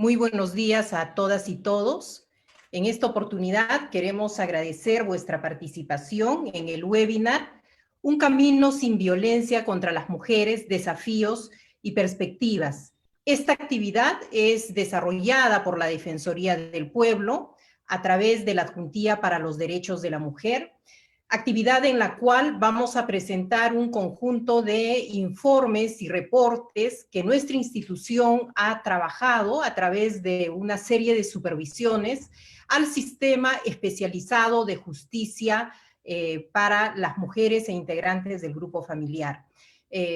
Muy buenos días a todas y todos. En esta oportunidad queremos agradecer vuestra participación en el webinar Un camino sin violencia contra las mujeres, desafíos y perspectivas. Esta actividad es desarrollada por la Defensoría del Pueblo a través de la Adjuntía para los Derechos de la Mujer, actividad en la cual vamos a presentar un conjunto de informes y reportes que nuestra institución ha trabajado a través de una serie de supervisiones al sistema especializado de justicia para las mujeres e integrantes del grupo familiar.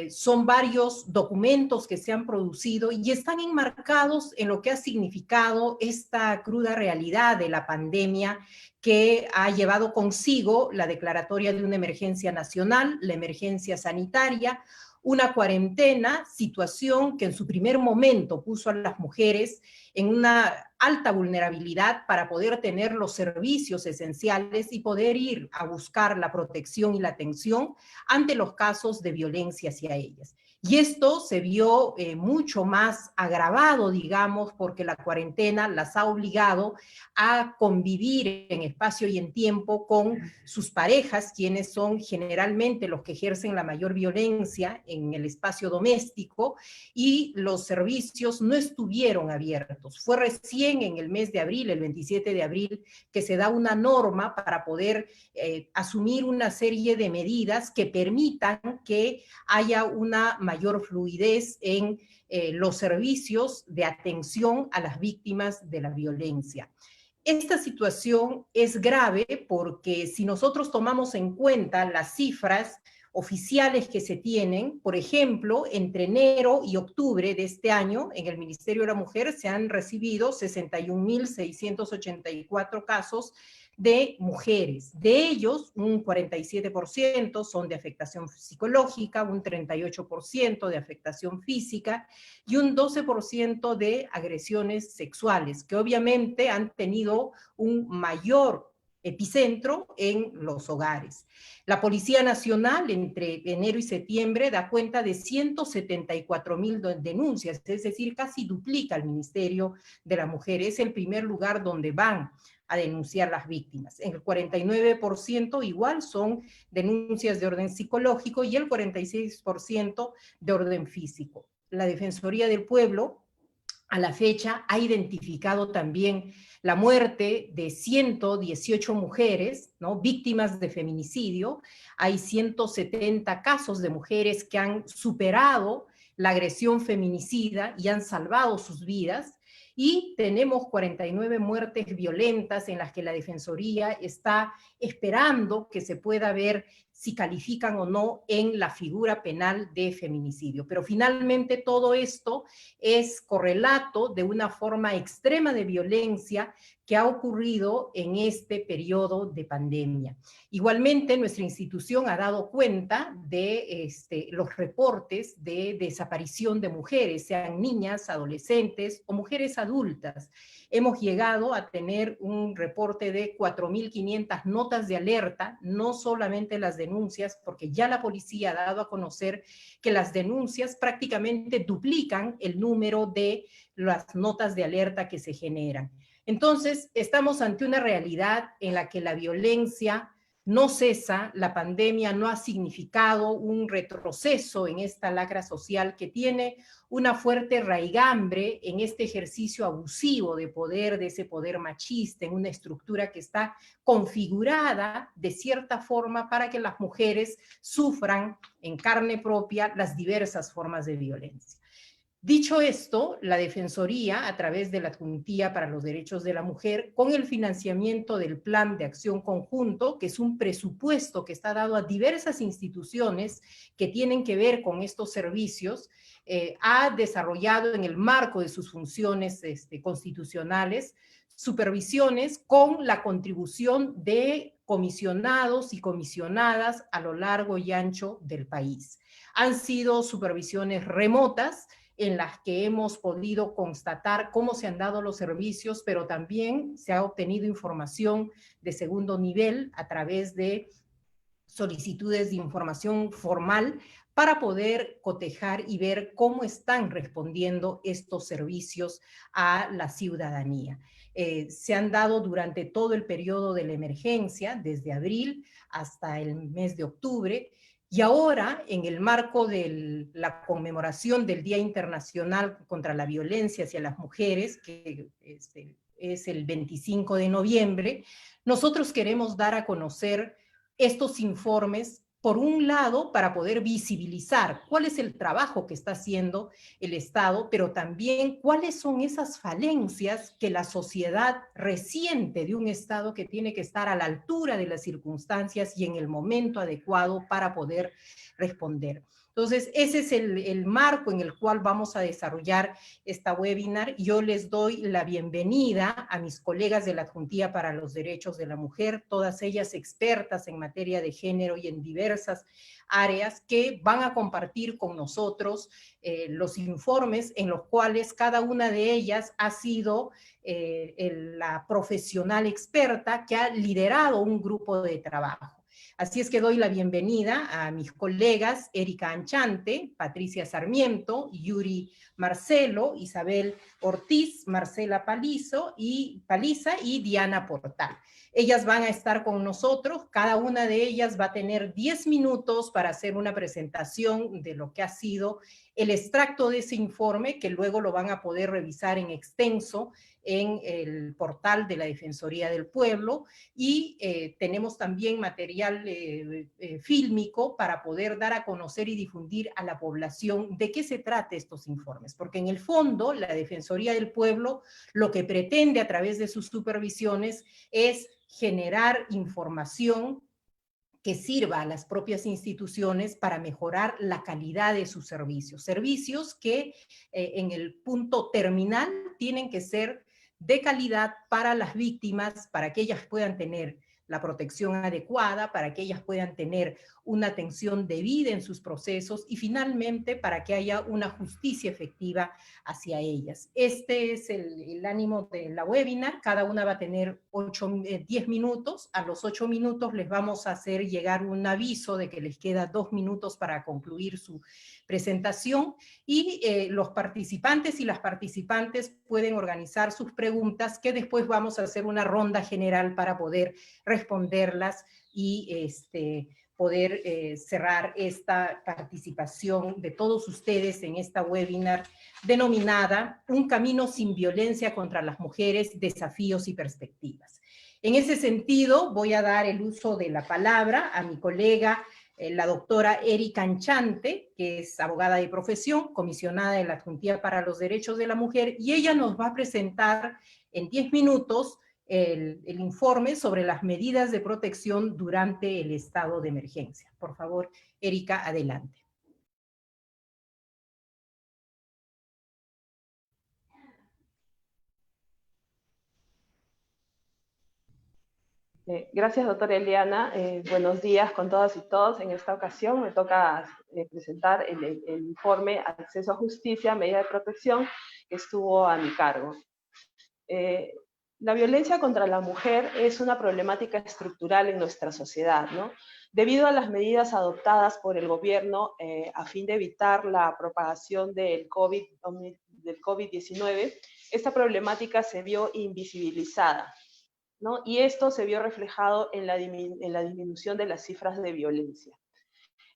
Son varios documentos que se han producido y están enmarcados en lo que ha significado esta cruda realidad de la pandemia que ha llevado consigo la declaratoria de una emergencia nacional, la emergencia sanitaria, una cuarentena, situación que en su primer momento puso a las mujeres en una alta vulnerabilidad para poder tener los servicios esenciales y poder ir a buscar la protección y la atención ante los casos de violencia hacia ellas. Y esto se vio mucho más agravado, digamos, porque la cuarentena las ha obligado a convivir en espacio y en tiempo con sus parejas, quienes son generalmente los que ejercen la mayor violencia en el espacio doméstico, y los servicios no estuvieron abiertos. Fue recién en el mes de abril, el 27 de abril, que se da una norma para poder asumir una serie de medidas que permitan que haya una mayor fluidez en los servicios de atención a las víctimas de la violencia. Esta situación es grave porque si nosotros tomamos en cuenta las cifras oficiales que se tienen, por ejemplo, entre enero y octubre de este año, en el Ministerio de la Mujer se han recibido 61.684 casos de mujeres. De ellos, un 47% son de afectación psicológica, un 38% de afectación física y un 12% de agresiones sexuales, que obviamente han tenido un mayor epicentro en los hogares. La Policía Nacional entre enero y septiembre da cuenta de 174.000 denuncias, es decir, casi duplica el Ministerio de la Mujer. Es el primer lugar donde van a denunciar las víctimas. En el 49% igual son denuncias de orden psicológico y el 46% de orden físico. La Defensoría del Pueblo a la fecha ha identificado también la muerte de 118 mujeres, ¿no?, víctimas de feminicidio. Hay 170 casos de mujeres que han superado la agresión feminicida y han salvado sus vidas. Y tenemos 49 muertes violentas en las que la Defensoría está esperando que se pueda ver si califican o no en la figura penal de feminicidio. Pero finalmente todo esto es correlato de una forma extrema de violencia que ha ocurrido en este periodo de pandemia. Igualmente, nuestra institución ha dado cuenta de los reportes de desaparición de mujeres, sean niñas, adolescentes o mujeres adultas. Hemos llegado a tener un reporte de 4.500 notas de alerta, no solamente las denuncias, porque ya la policía ha dado a conocer que las denuncias prácticamente duplican el número de las notas de alerta que se generan. Entonces, estamos ante una realidad en la que la violencia no cesa, la pandemia no ha significado un retroceso en esta lacra social que tiene una fuerte raigambre en este ejercicio abusivo de poder, de ese poder machista, en una estructura que está configurada de cierta forma para que las mujeres sufran en carne propia las diversas formas de violencia. Dicho esto, la Defensoría, a través de la Adjuntía para los Derechos de la Mujer, con el financiamiento del Plan de Acción Conjunto, que es un presupuesto que está dado a diversas instituciones que tienen que ver con estos servicios, ha desarrollado en el marco de sus funciones constitucionales supervisiones con la contribución de comisionados y comisionadas a lo largo y ancho del país. Han sido supervisiones remotas, en las que hemos podido constatar cómo se han dado los servicios, pero también se ha obtenido información de segundo nivel a través de solicitudes de información formal para poder cotejar y ver cómo están respondiendo estos servicios a la ciudadanía. Se han dado durante todo el periodo de la emergencia, desde abril hasta el mes de octubre, y ahora, en el marco de la conmemoración del Día Internacional contra la Violencia hacia las Mujeres, que es el 25 de noviembre, nosotros queremos dar a conocer estos informes, por un lado, para poder visibilizar cuál es el trabajo que está haciendo el Estado, pero también cuáles son esas falencias que la sociedad resiente de un Estado que tiene que estar a la altura de las circunstancias y en el momento adecuado para poder responder. Entonces, ese es el marco en el cual vamos a desarrollar esta webinar. Yo les doy la bienvenida a mis colegas de la Adjuntía para los Derechos de la Mujer, todas ellas expertas en materia de género y en diversas áreas, que van a compartir con nosotros los informes en los cuales cada una de ellas ha sido la profesional experta que ha liderado un grupo de trabajo. Así es que doy la bienvenida a mis colegas Erika Anchante, Patricia Sarmiento, Yuri Marcelo, Isabel Ortiz, Marcela Paliza y Diana Portal. Ellas van a estar con nosotros, cada una de ellas va a tener 10 minutos para hacer una presentación de lo que ha sido el extracto de ese informe, que luego lo van a poder revisar en extenso en el portal de la Defensoría del Pueblo, y tenemos también material fílmico para poder dar a conocer y difundir a la población de qué se trata estos informes, porque en el fondo la Defensoría del Pueblo lo que pretende a través de sus supervisiones es generar información que sirva a las propias instituciones para mejorar la calidad de sus servicios. Servicios que en el punto terminal tienen que ser de calidad para las víctimas, para que ellas puedan tener la protección adecuada, para que ellas puedan tener una atención debida en sus procesos y finalmente para que haya una justicia efectiva hacia ellas. Este es el ánimo de la webinar. Cada una va a tener 10 minutos. A los 8 minutos les vamos a hacer llegar un aviso de que les queda 2 minutos para concluir su presentación, y los participantes y las participantes pueden organizar sus preguntas, que después vamos a hacer una ronda general para poder responderlas y poder cerrar esta participación de todos ustedes en esta webinar denominada Un camino sin violencia contra las mujeres, desafíos y perspectivas. En ese sentido, voy a dar el uso de la palabra a mi colega, la doctora Erika Anchante, que es abogada de profesión, comisionada de la Adjuntía para los Derechos de la Mujer, y ella nos va a presentar en 10 minutos el informe sobre las medidas de protección durante el estado de emergencia. Por favor, Erika, adelante. Gracias, doctora Eliana. Buenos días con todas y todos. En esta ocasión me toca presentar el informe Acceso a Justicia, Medida de Protección, que estuvo a mi cargo. La violencia contra la mujer es una problemática estructural en nuestra sociedad, ¿no? Debido a las medidas adoptadas por el gobierno a fin de evitar la propagación del COVID-19, esta problemática se vio invisibilizada, ¿no? Y esto se vio reflejado en la disminución de las cifras de violencia.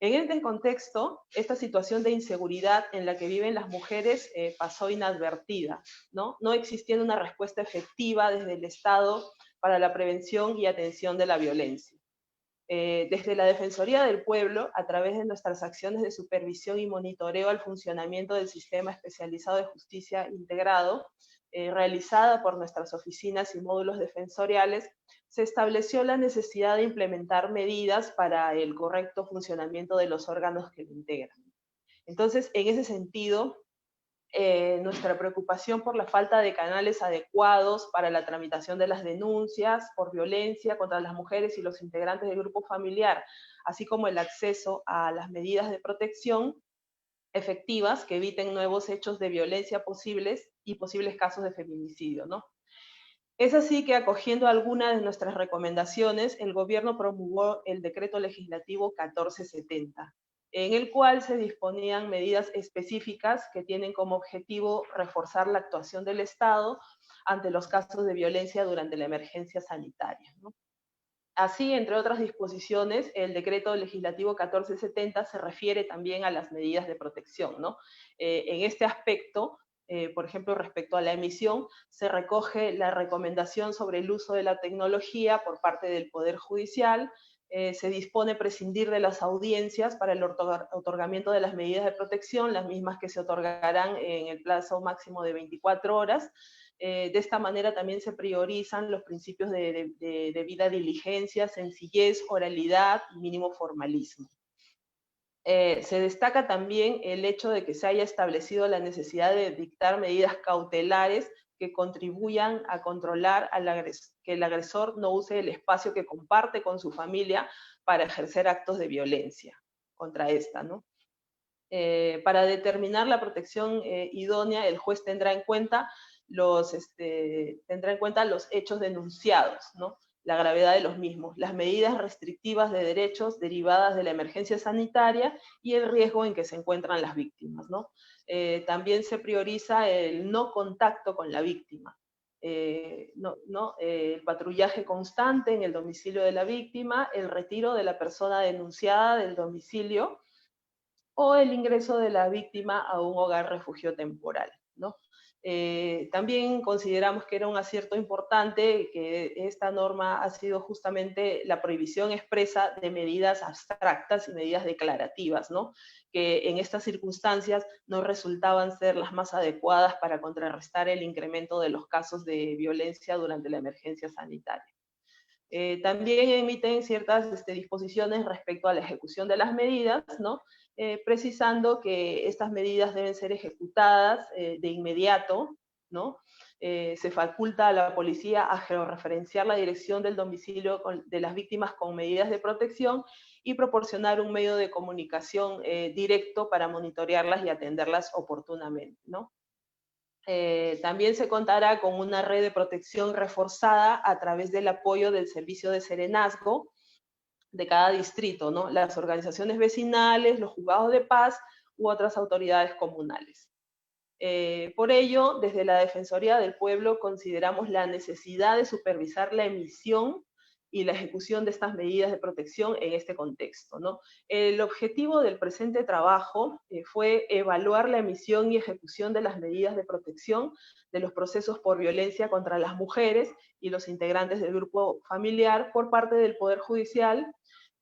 En este contexto, esta situación de inseguridad en la que viven las mujeres pasó inadvertida, ¿no? No existiendo una respuesta efectiva desde el Estado para la prevención y atención de la violencia. Desde la Defensoría del Pueblo, a través de nuestras acciones de supervisión y monitoreo al funcionamiento del Sistema Especializado de Justicia Integrado, realizada por nuestras oficinas y módulos defensoriales, se estableció la necesidad de implementar medidas para el correcto funcionamiento de los órganos que lo integran. Entonces, en ese sentido, nuestra preocupación por la falta de canales adecuados para la tramitación de las denuncias por violencia contra las mujeres y los integrantes del grupo familiar, así como el acceso a las medidas de protección efectivas que eviten nuevos hechos de violencia posibles y posibles casos de feminicidio, ¿no? Es así que, acogiendo algunas de nuestras recomendaciones, el gobierno promulgó el decreto legislativo 1470, en el cual se disponían medidas específicas que tienen como objetivo reforzar la actuación del Estado ante los casos de violencia durante la emergencia sanitaria, ¿no? Así, entre otras disposiciones, el decreto legislativo 1470 se refiere también a las medidas de protección, ¿no? En este aspecto, por ejemplo, respecto a la emisión, se recoge la recomendación sobre el uso de la tecnología por parte del Poder Judicial, se dispone prescindir de las audiencias para el otorgamiento de las medidas de protección, las mismas que se otorgarán en el plazo máximo de 24 horas. De esta manera también se priorizan los principios de debida diligencia, sencillez, oralidad y mínimo formalismo. Se destaca también el hecho de que se haya establecido la necesidad de dictar medidas cautelares que contribuyan a controlar que el agresor no use el espacio que comparte con su familia para ejercer actos de violencia contra esta, ¿no? Para determinar la protección idónea, el juez tendrá en cuenta los hechos denunciados, ¿no? La gravedad de los mismos, las medidas restrictivas de derechos derivadas de la emergencia sanitaria y el riesgo en que se encuentran las víctimas, ¿no? También se prioriza el no contacto con la víctima, el patrullaje constante en el domicilio de la víctima, el retiro de la persona denunciada del domicilio, o el ingreso de la víctima a un hogar refugio temporal, ¿no? También consideramos que era un acierto importante que esta norma ha sido justamente la prohibición expresa de medidas abstractas y medidas declarativas, ¿no? Que en estas circunstancias no resultaban ser las más adecuadas para contrarrestar el incremento de los casos de violencia durante la emergencia sanitaria. También emiten ciertas disposiciones respecto a la ejecución de las medidas, ¿no? Precisando que estas medidas deben ser ejecutadas de inmediato, ¿no? Se faculta a la policía a georreferenciar la dirección del domicilio de las víctimas con medidas de protección y proporcionar un medio de comunicación directo para monitorearlas y atenderlas oportunamente, ¿no? También se contará con una red de protección reforzada a través del apoyo del servicio de serenazgo de cada distrito, ¿no? Las organizaciones vecinales, los juzgados de paz u otras autoridades comunales. Por ello, desde la Defensoría del Pueblo consideramos la necesidad de supervisar la emisión y la ejecución de estas medidas de protección en este contexto, ¿no? El objetivo del presente trabajo fue evaluar la emisión y ejecución de las medidas de protección de los procesos por violencia contra las mujeres y los integrantes del grupo familiar por parte del Poder Judicial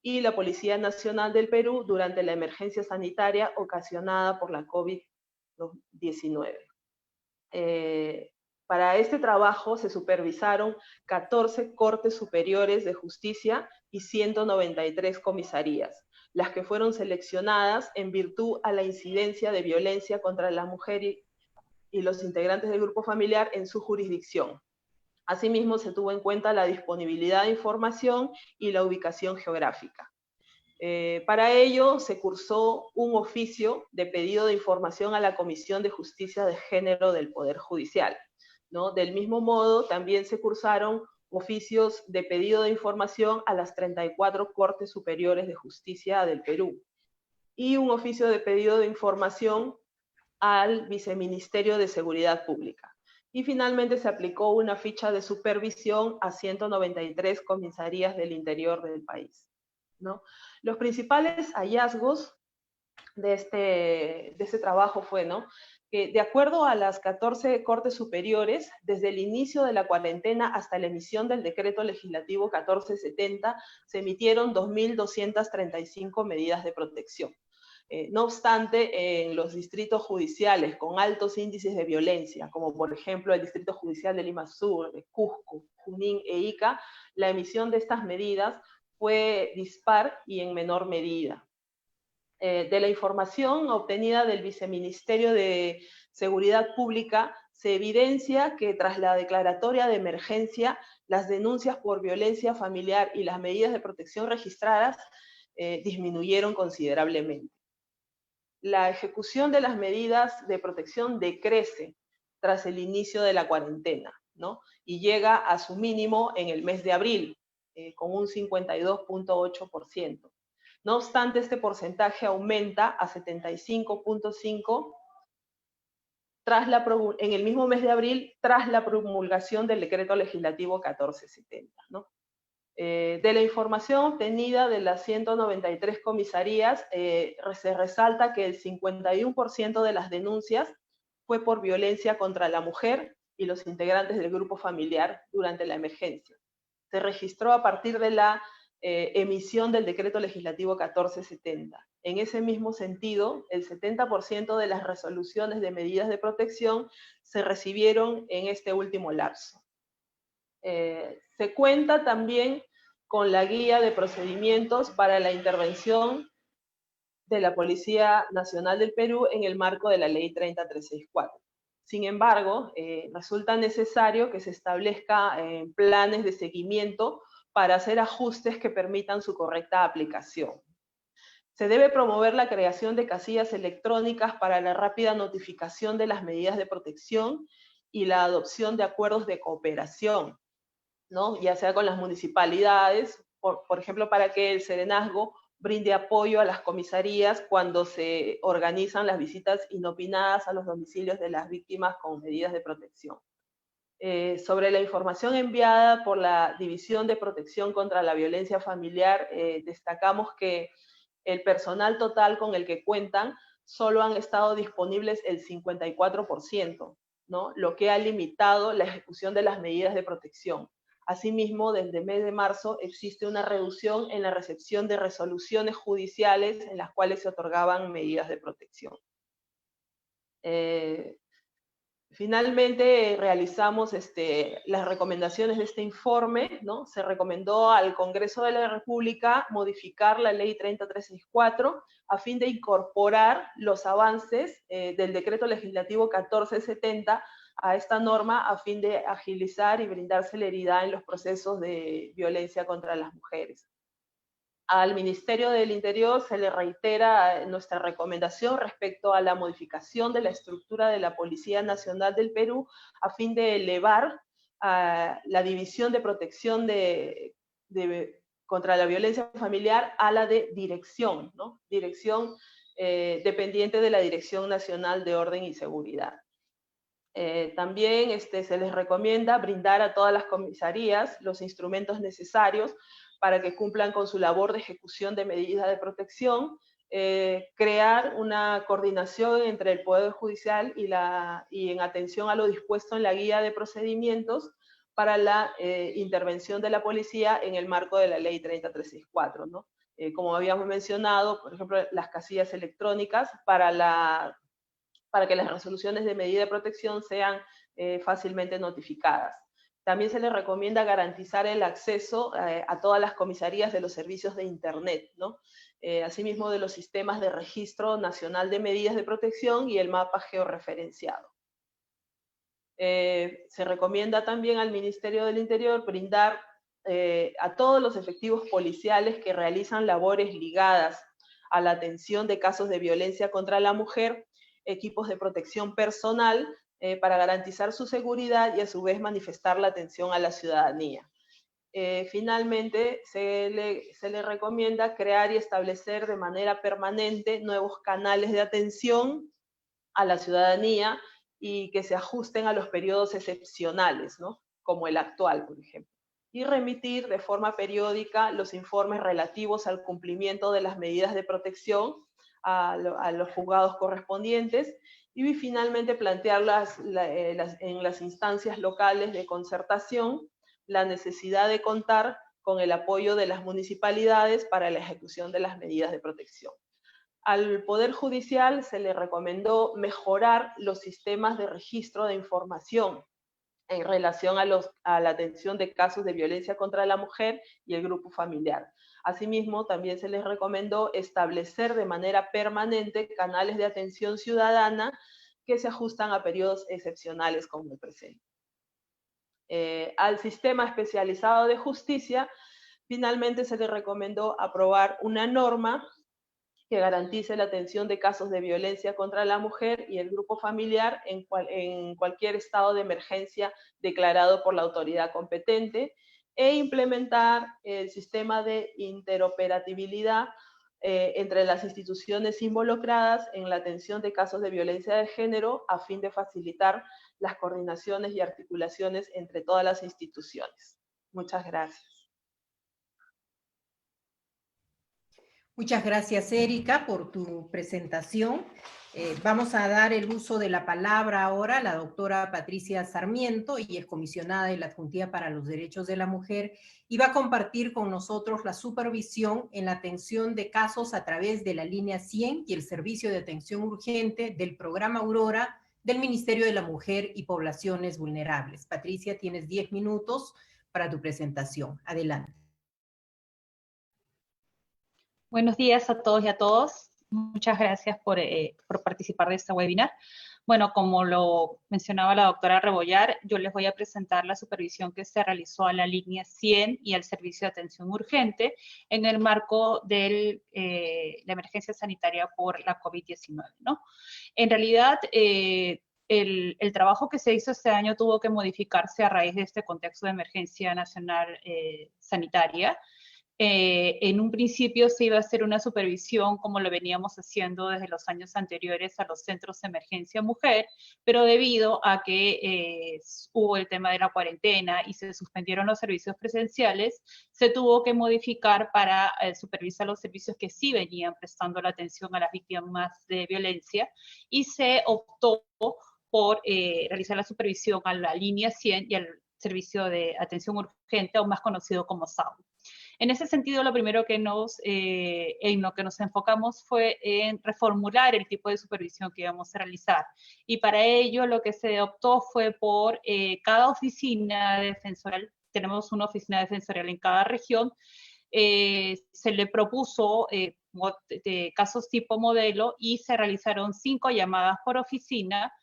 y la Policía Nacional del Perú durante la emergencia sanitaria ocasionada por la COVID-19. Para este trabajo se supervisaron 14 cortes superiores de justicia y 193 comisarías, las que fueron seleccionadas en virtud a la incidencia de violencia contra la mujer y los integrantes del grupo familiar en su jurisdicción. Asimismo, se tuvo en cuenta la disponibilidad de información y la ubicación geográfica. Para ello, se cursó un oficio de pedido de información a la Comisión de Justicia de Género del Poder Judicial, ¿no? Del mismo modo, también se cursaron oficios de pedido de información a las 34 Cortes Superiores de Justicia del Perú y un oficio de pedido de información al Viceministerio de Seguridad Pública. Y finalmente se aplicó una ficha de supervisión a 193 comisarías del interior del país, ¿no? Los principales hallazgos de este trabajo fue, ¿no?, que de acuerdo a las 14 Cortes Superiores, desde el inicio de la cuarentena hasta la emisión del decreto legislativo 1470, se emitieron 2.235 medidas de protección. No obstante, en los distritos judiciales con altos índices de violencia, como por ejemplo el Distrito Judicial de Lima Sur, de Cusco, Junín e Ica, la emisión de estas medidas fue dispar y en menor medida. De la información obtenida del Viceministerio de Seguridad Pública, se evidencia que tras la declaratoria de emergencia, las denuncias por violencia familiar y las medidas de protección registradas disminuyeron considerablemente. La ejecución de las medidas de protección decrece tras el inicio de la cuarentena, ¿no? Y llega a su mínimo en el mes de abril, con un 52.8%. No obstante, este porcentaje aumenta a 75.5% en el mismo mes de abril, tras la promulgación del decreto legislativo 1470, ¿no? De la información obtenida de las 193 comisarías, se resalta que el 51% de las denuncias fue por violencia contra la mujer y los integrantes del grupo familiar durante la emergencia. Se registró a partir de la emisión del decreto legislativo 1470. En ese mismo sentido, el 70% de las resoluciones de medidas de protección se recibieron en este último lapso. Se cuenta también con la guía de procedimientos para la intervención de la Policía Nacional del Perú en el marco de la Ley 30364. Sin embargo, resulta necesario que se establezca planes de seguimiento para hacer ajustes que permitan su correcta aplicación. Se debe promover la creación de casillas electrónicas para la rápida notificación de las medidas de protección y la adopción de acuerdos de cooperación, ¿no? Ya sea con las municipalidades, por ejemplo, para que el Serenazgo brinde apoyo a las comisarías cuando se organizan las visitas inopinadas a los domicilios de las víctimas con medidas de protección. Sobre la información enviada por la División de Protección contra la Violencia Familiar, destacamos que el personal total con el que cuentan solo han estado disponibles el 54%, ¿no? Lo que ha limitado la ejecución de las medidas de protección. Asimismo, desde el mes de marzo existe una reducción en la recepción de resoluciones judiciales en las cuales se otorgaban medidas de protección. Finalmente, realizamos las recomendaciones de este informe, ¿no? Se recomendó al Congreso de la República modificar la Ley 30364 a fin de incorporar los avances del Decreto Legislativo 1470 a esta norma a fin de agilizar y brindar celeridad en los procesos de violencia contra las mujeres. Al Ministerio del Interior se le reitera nuestra recomendación respecto a la modificación de la estructura de la Policía Nacional del Perú a fin de elevar la División de Protección contra la Violencia Familiar a la de dirección, ¿no? Dirección dependiente de la Dirección Nacional de Orden y Seguridad. También se les recomienda brindar a todas las comisarías los instrumentos necesarios para que cumplan con su labor de ejecución de medidas de protección, crear una coordinación entre el Poder Judicial y en atención a lo dispuesto en la guía de procedimientos para la intervención de la policía en el marco de la Ley 30364, ¿no? Como habíamos mencionado, por ejemplo, las casillas electrónicas para que las resoluciones de medida de protección sean fácilmente notificadas. También se les recomienda garantizar el acceso a todas las comisarías de los servicios de Internet, ¿no? Asimismo de los sistemas de registro nacional de medidas de protección y el mapa georreferenciado. Se recomienda también al Ministerio del Interior brindar a todos los efectivos policiales que realizan labores ligadas a la atención de casos de violencia contra la mujer, equipos de protección personal para garantizar su seguridad y a su vez manifestar la atención a la ciudadanía. Finalmente, se le recomienda crear y establecer de manera permanente nuevos canales de atención a la ciudadanía y que se ajusten a los periodos excepcionales, ¿no? Como el actual, por ejemplo. Y remitir de forma periódica los informes relativos al cumplimiento de las medidas de protección a los juzgados correspondientes y finalmente plantear en las instancias locales de concertación la necesidad de contar con el apoyo de las municipalidades para la ejecución de las medidas de protección. Al Poder Judicial se le recomendó mejorar los sistemas de registro de información en relación a la atención de casos de violencia contra la mujer y el grupo familiar. Asimismo, también se les recomendó establecer de manera permanente canales de atención ciudadana que se ajustan a periodos excepcionales como el presente. Al sistema especializado de justicia, finalmente se le recomendó aprobar una norma que garantice la atención de casos de violencia contra la mujer y el grupo familiar en cualquier estado de emergencia declarado por la autoridad competente, e implementar el sistema de interoperabilidad entre las instituciones involucradas en la atención de casos de violencia de género a fin de facilitar las coordinaciones y articulaciones entre todas las instituciones. Muchas gracias. Muchas gracias, Erika, por tu presentación. Vamos a dar el uso de la palabra ahora a la doctora Patricia Sarmiento, y es comisionada de la Adjuntía para los Derechos de la Mujer, y va a compartir con nosotros la supervisión en la atención de casos a través de la línea 100 y el servicio de atención urgente del programa Aurora del Ministerio de la Mujer y Poblaciones Vulnerables. Patricia, tienes 10 minutos para tu presentación. Adelante. Buenos días a todos y a todas. Muchas gracias por participar de este webinar. Bueno, como lo mencionaba la doctora Rebollar, yo les voy a presentar la supervisión que se realizó a la línea 100 y al servicio de atención urgente en el marco de la emergencia sanitaria por la COVID-19, ¿no? En realidad, el trabajo que se hizo este año tuvo que modificarse a raíz de este contexto de emergencia nacional sanitaria. En un principio se iba a hacer una supervisión como lo veníamos haciendo desde los años anteriores a los centros de emergencia mujer, pero debido a que hubo el tema de la cuarentena y se suspendieron los servicios presenciales, se tuvo que modificar para supervisar los servicios que sí venían prestando la atención a las víctimas de violencia, y se optó por realizar la supervisión a la línea 100 y al servicio de atención urgente, o más conocido como SAU. En ese sentido, lo primero que en lo que nos enfocamos fue en reformular el tipo de supervisión que íbamos a realizar. Y para ello, lo que se optó fue por cada oficina defensorial, tenemos una oficina defensorial en cada región, se le propuso casos tipo modelo, y se realizaron 5 llamadas por oficina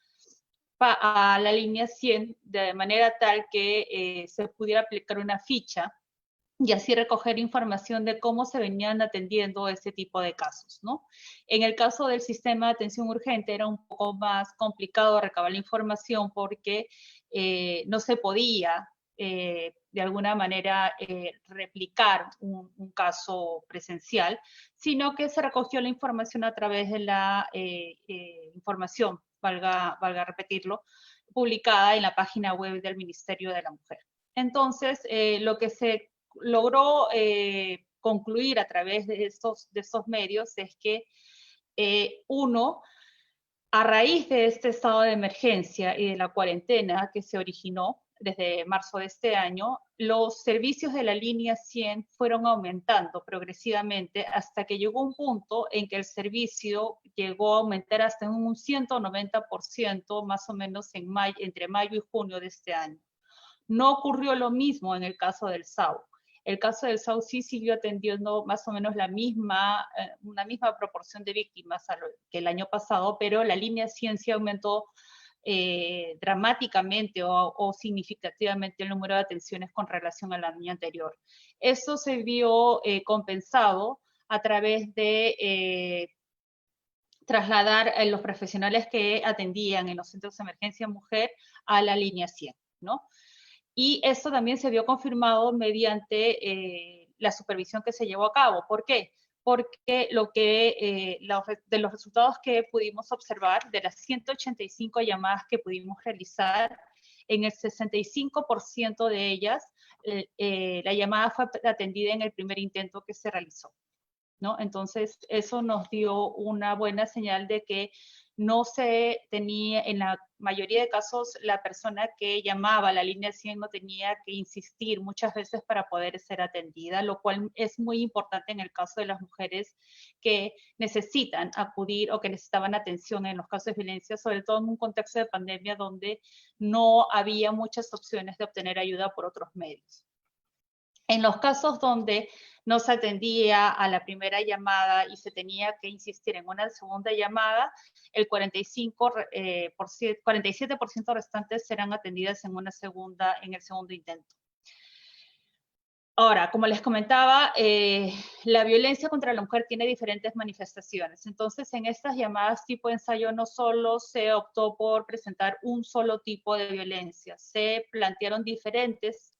a la línea 100, de manera tal que se pudiera aplicar una ficha y así recoger información de cómo se venían atendiendo este tipo de casos, ¿no? En el caso del sistema de atención urgente era un poco más complicado recabar la información porque no se podía de alguna manera replicar un caso presencial, sino que se recogió la información a través de la información, valga repetirlo, publicada en la página web del Ministerio de la Mujer. Entonces, lo que se logró concluir a través de estos medios es que uno, a raíz de este estado de emergencia y de la cuarentena que se originó desde marzo de este año, los servicios de la línea 100 fueron aumentando progresivamente hasta que llegó un punto en que el servicio llegó a aumentar hasta un 190% más o menos entre mayo y junio de este año. No ocurrió lo mismo en el caso del SAU. El caso del SAU sí siguió atendiendo más o menos una misma proporción de víctimas que el año pasado, pero la línea ciencia aumentó dramáticamente o significativamente el número de atenciones con relación al año anterior. Eso se vio compensado a través de trasladar a los profesionales que atendían en los centros de emergencia mujer a la línea 100, ¿no? Y esto también se vio confirmado mediante la supervisión que se llevó a cabo. ¿Por qué? Porque de los resultados que pudimos observar, de las 185 llamadas que pudimos realizar, en el 65% de ellas, la llamada fue atendida en el primer intento que se realizó, ¿no? Entonces, eso nos dio una buena señal de que no se tenía, en la mayoría de casos, la persona que llamaba a la línea 100 no tenía que insistir muchas veces para poder ser atendida, lo cual es muy importante en el caso de las mujeres que necesitan acudir o que necesitaban atención en los casos de violencia, sobre todo en un contexto de pandemia donde no había muchas opciones de obtener ayuda por otros medios. En los casos donde no se atendía a la primera llamada y se tenía que insistir en una segunda llamada, el 47% restantes serán atendidas en el segundo intento. Ahora, como les comentaba, la violencia contra la mujer tiene diferentes manifestaciones. Entonces, en estas llamadas tipo ensayo no solo se optó por presentar un solo tipo de violencia, se plantearon diferentes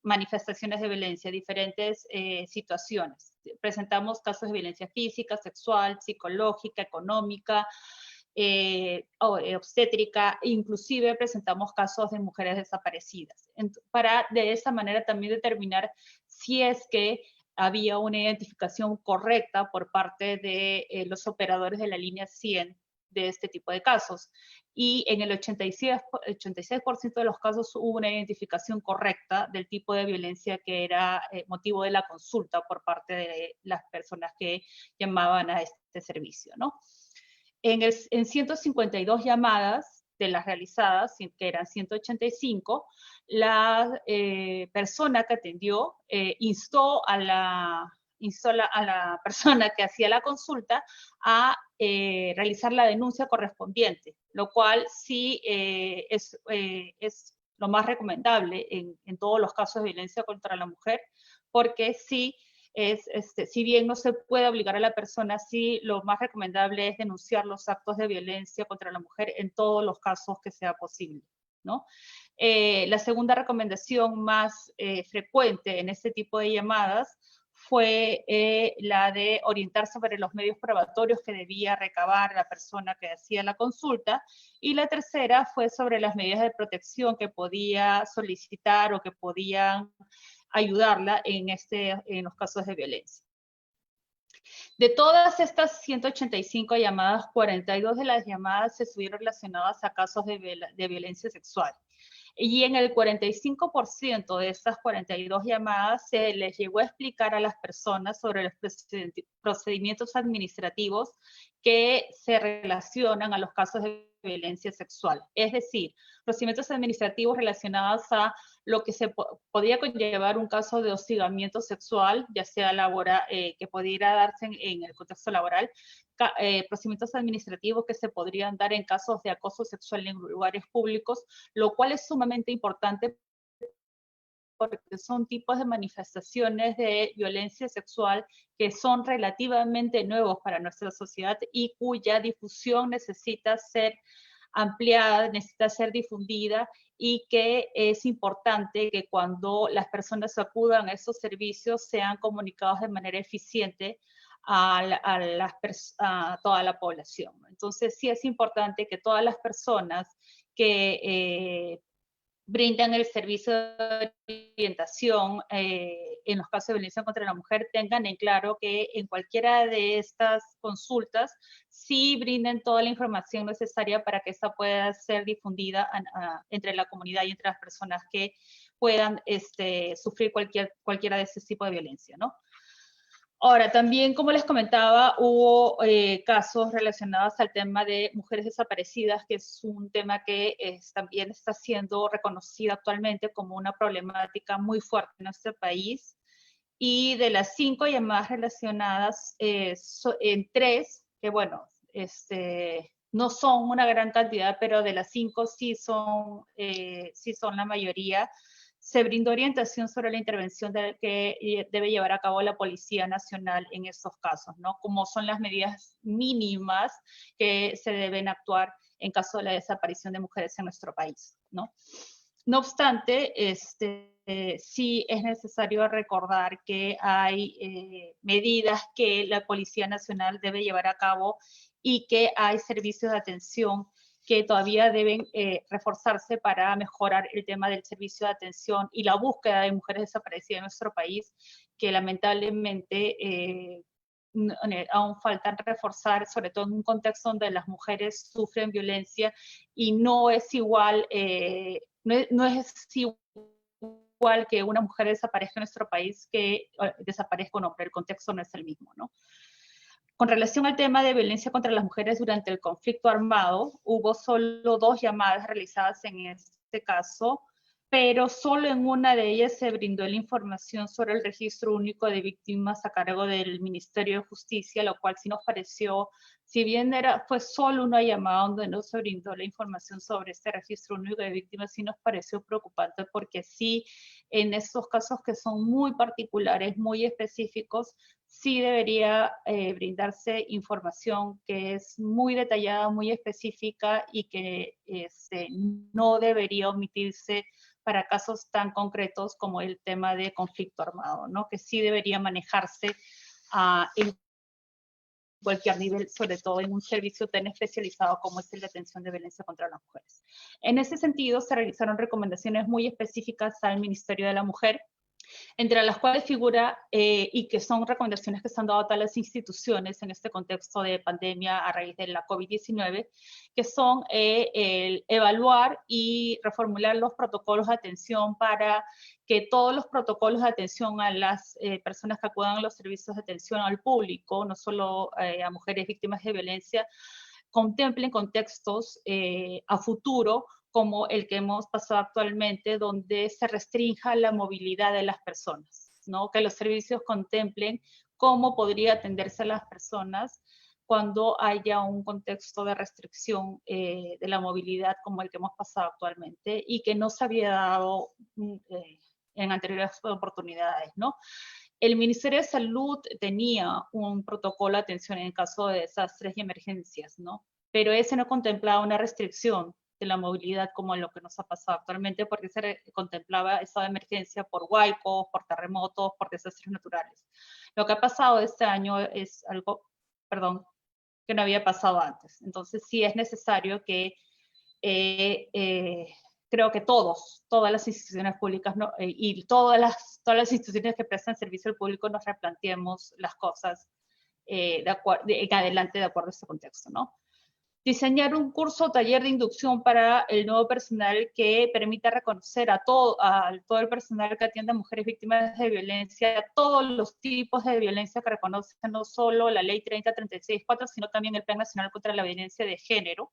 manifestaciones de violencia, diferentes situaciones. Presentamos casos de violencia física, sexual, psicológica, económica, obstétrica, inclusive presentamos casos de mujeres desaparecidas, para de esa manera también determinar si es que había una identificación correcta por parte de los operadores de la línea 100 de este tipo de casos. Y en el 86% de los casos hubo una identificación correcta del tipo de violencia que era motivo de la consulta por parte de las personas que llamaban a este servicio, ¿no? En 152 llamadas de las realizadas, que eran 185, la persona que atendió instó a la persona que hacía la consulta a realizar la denuncia correspondiente, lo cual sí es lo más recomendable en todos los casos de violencia contra la mujer, porque sí, si bien no se puede obligar a la persona, sí lo más recomendable es denunciar los actos de violencia contra la mujer en todos los casos que sea posible, ¿no? La segunda recomendación más frecuente en este tipo de llamadas fue la de orientar sobre los medios probatorios que debía recabar la persona que hacía la consulta, y la tercera fue sobre las medidas de protección que podía solicitar o que podían ayudarla en los casos de violencia. De todas estas 185 llamadas, 42 de las llamadas se estuvieron relacionadas a casos de violencia sexual. Y en el 45% de estas 42 llamadas se les llegó a explicar a las personas sobre los procedimientos administrativos que se relacionan a los casos de violencia sexual. Es decir, procedimientos administrativos relacionados a lo que se podría conllevar un caso de hostigamiento sexual, ya sea que pudiera darse en el contexto laboral, procedimientos administrativos que se podrían dar en casos de acoso sexual en lugares públicos, lo cual es sumamente importante porque son tipos de manifestaciones de violencia sexual que son relativamente nuevos para nuestra sociedad y cuya difusión necesita ser ampliada, necesita ser difundida, y que es importante que cuando las personas acudan a esos servicios sean comunicados de manera eficiente a toda la población. Entonces sí es importante que todas las personas que brindan el servicio de orientación en los casos de violencia contra la mujer tengan en claro que en cualquiera de estas consultas sí brinden toda la información necesaria para que esta pueda ser difundida entre la comunidad y entre las personas que puedan sufrir cualquiera de este tipo de violencia, ¿no? Ahora, también, como les comentaba, hubo casos relacionados al tema de mujeres desaparecidas, que es un tema que también está siendo reconocido actualmente como una problemática muy fuerte en nuestro país. Y de las 5 llamadas relacionadas, en 3, que bueno, no son una gran cantidad, pero de las 5 sí son la mayoría, se brindó orientación sobre la intervención que debe llevar a cabo la Policía Nacional en estos casos, ¿no? Como son las medidas mínimas que se deben actuar en caso de la desaparición de mujeres en nuestro país, ¿no? No obstante, sí es necesario recordar que hay medidas que la Policía Nacional debe llevar a cabo y que hay servicios de atención que todavía deben reforzarse para mejorar el tema del servicio de atención y la búsqueda de mujeres desaparecidas en nuestro país, que lamentablemente aún faltan reforzar, sobre todo en un contexto donde las mujeres sufren violencia y no es igual, no es igual que una mujer desaparezca en nuestro país que desaparezca un hombre, el contexto no es el mismo, ¿no? Con relación al tema de violencia contra las mujeres durante el conflicto armado, hubo solo 2 llamadas realizadas en este caso, pero solo en una de ellas se brindó la información sobre el registro único de víctimas a cargo del Ministerio de Justicia, lo cual sí nos pareció Si bien fue solo una llamada donde no se brindó la información sobre este registro único de víctimas, sí nos pareció preocupante porque sí, en estos casos que son muy particulares, muy específicos, sí debería brindarse información que es muy detallada, muy específica y que no debería omitirse para casos tan concretos como el tema de conflicto armado, ¿no? Que sí debería manejarse en cualquier nivel, sobre todo en un servicio tan especializado como es el de atención de violencia contra las mujeres. En ese sentido, se realizaron recomendaciones muy específicas al Ministerio de la Mujer, entre las cuales figura, y que son recomendaciones que se han dado a todas las instituciones en este contexto de pandemia a raíz de la COVID-19, que son el evaluar y reformular los protocolos de atención para que todos los protocolos de atención a las personas que acudan a los servicios de atención al público, no solo a mujeres víctimas de violencia, contemplen contextos a futuro como el que hemos pasado actualmente, donde se restrinja la movilidad de las personas, ¿no? Que los servicios contemplen cómo podría atenderse a las personas cuando haya un contexto de restricción de la movilidad como el que hemos pasado actualmente y que no se había dado en anteriores oportunidades, ¿no? El Ministerio de Salud tenía un protocolo de atención en caso de desastres y emergencias, ¿no? Pero ese no contemplaba una restricción de la movilidad como lo que nos ha pasado actualmente, porque se contemplaba estado de emergencia por huaicos, por terremotos, por desastres naturales. Lo que ha pasado este año es algo, perdón, que no había pasado antes. Entonces sí es necesario que creo que todas las instituciones públicas y todas las instituciones que prestan servicio al público nos replanteemos las cosas en adelante de acuerdo a este contexto, ¿no? Diseñar un curso o taller de inducción para el nuevo personal que permita reconocer a todo el personal que atiende a mujeres víctimas de violencia, todos los tipos de violencia que reconoce no solo la ley 3036-4, sino también el Plan Nacional contra la Violencia de Género,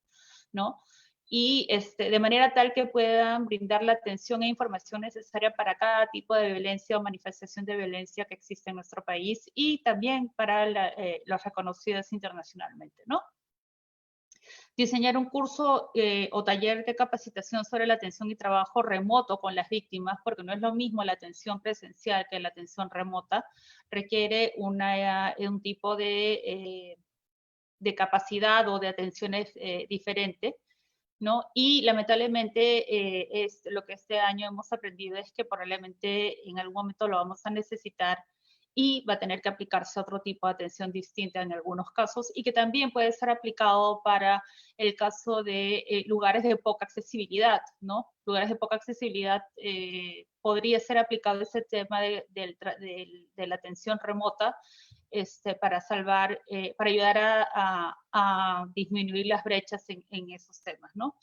¿no? Y de manera tal que puedan brindar la atención e información necesaria para cada tipo de violencia o manifestación de violencia que existe en nuestro país y también para los reconocidos internacionalmente, ¿no? Diseñar un curso o taller de capacitación sobre la atención y trabajo remoto con las víctimas, porque no es lo mismo la atención presencial que la atención remota, requiere un tipo de capacidad o de atenciones diferente, ¿no? Y lamentablemente es lo que este año hemos aprendido es que probablemente en algún momento lo vamos a necesitar y va a tener que aplicarse otro tipo de atención distinta en algunos casos y que también puede ser aplicado para el caso de lugares de poca accesibilidad, ¿no? Lugares de poca accesibilidad podría ser aplicado ese tema de la atención remota para salvar, para ayudar a disminuir las brechas en esos temas, ¿no?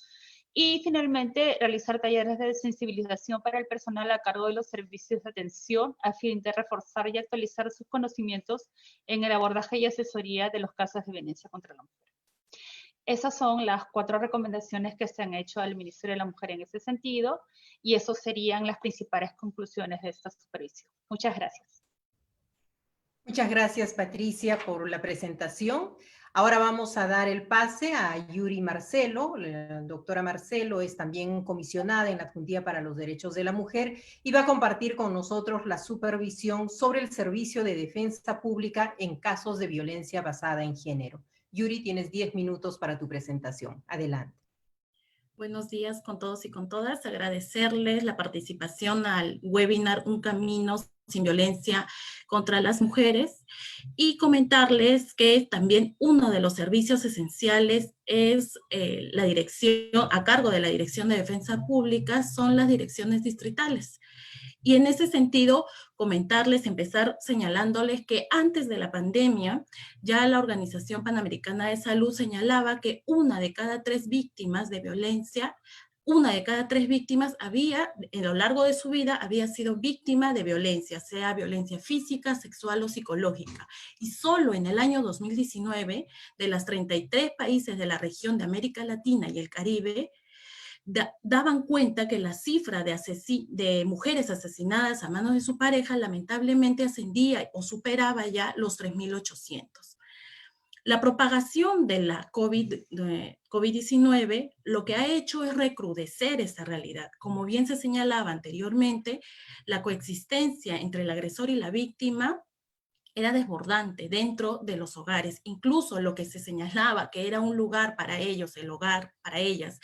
Y finalmente, realizar talleres de sensibilización para el personal a cargo de los servicios de atención a fin de reforzar y actualizar sus conocimientos en el abordaje y asesoría de los casos de violencia contra la mujer. Esas son las 4 recomendaciones que se han hecho al Ministerio de la Mujer en ese sentido, y esas serían las principales conclusiones de esta supervisión. Muchas gracias. Muchas gracias, Patricia, por la presentación. Ahora vamos a dar el pase a Yuri Marcelo. La doctora Marcelo es también comisionada en la Adjuntía para los Derechos de la Mujer y va a compartir con nosotros la supervisión sobre el servicio de defensa pública en casos de violencia basada en género. Yuri, tienes 10 minutos para tu presentación. Adelante. Buenos días con todos y con todas. Agradecerles la participación al webinar Un Camino sin Violencia contra las Mujeres y comentarles que también uno de los servicios esenciales es la dirección, a cargo de la Dirección de Defensa Pública, son las direcciones distritales. Y en ese sentido, comentarles, empezar señalándoles que antes de la pandemia, ya la Organización Panamericana de Salud señalaba que 1 de cada 3 víctimas de violencia, 1 de cada 3 víctimas había, a lo largo de su vida, había sido víctima de violencia, sea violencia física, sexual o psicológica. Y solo en el año 2019, de los 33 países de la región de América Latina y el Caribe, daban cuenta que la cifra de mujeres asesinadas a manos de su pareja lamentablemente ascendía o superaba ya los 3.800. La propagación de la COVID-19 lo que ha hecho es recrudecer esta realidad. Como bien se señalaba anteriormente, la coexistencia entre el agresor y la víctima era desbordante dentro de los hogares. Incluso lo que se señalaba que era un lugar para ellos, el hogar para ellas,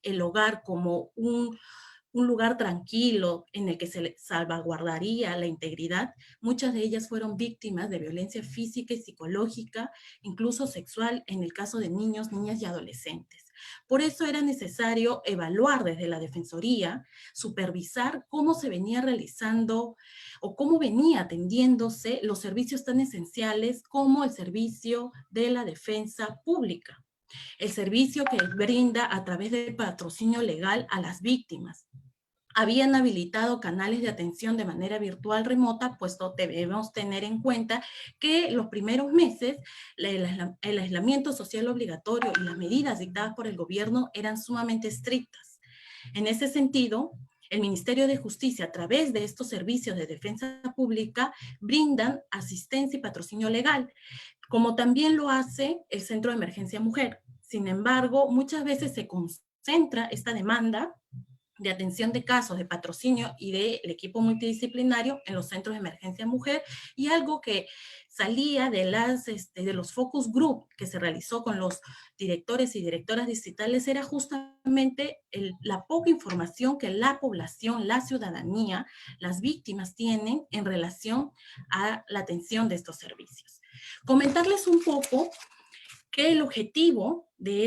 el hogar como un lugar tranquilo en el que se les salvaguardaría la integridad, muchas de ellas fueron víctimas de violencia física y psicológica, incluso sexual, en el caso de niños, niñas y adolescentes. Por eso era necesario evaluar desde la Defensoría, supervisar cómo se venía realizando o cómo venía atendiéndose los servicios tan esenciales como el servicio de la defensa pública, el servicio que brinda a través del patrocinio legal a las víctimas. Habían habilitado canales de atención de manera virtual remota, puesto debemos tener en cuenta que los primeros meses el aislamiento social obligatorio y las medidas dictadas por el gobierno eran sumamente estrictas. En ese sentido, el Ministerio de Justicia, a través de estos servicios de defensa pública, brindan asistencia y patrocinio legal, como también lo hace el Centro de Emergencia Mujer. Sin embargo, muchas veces se concentra esta demanda de atención de casos de patrocinio y del equipo multidisciplinario en los centros de emergencia mujer, y algo que salía de los focus group que se realizó con los directores y directoras distritales era justamente la poca información que la población, la ciudadanía, las víctimas tienen en relación a la atención de estos servicios. Comentarles un poco que el objetivo de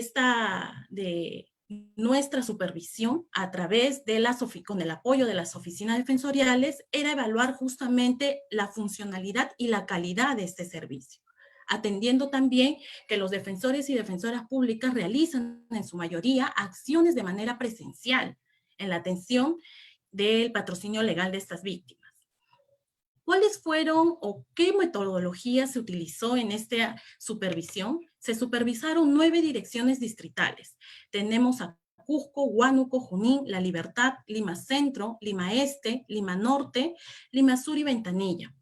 nuestra supervisión a través de con el apoyo de las oficinas defensoriales era evaluar justamente la funcionalidad y la calidad de este servicio, atendiendo también que los defensores y defensoras públicas realizan en su mayoría acciones de manera presencial en la atención del patrocinio legal de estas víctimas. ¿Cuáles fueron o qué metodología se utilizó en esta supervisión? Se supervisaron 9 direcciones distritales. Tenemos a Cusco, Huánuco, Junín, La Libertad, Lima Centro, Lima Este, Lima Norte, Lima Sur y Ventanilla.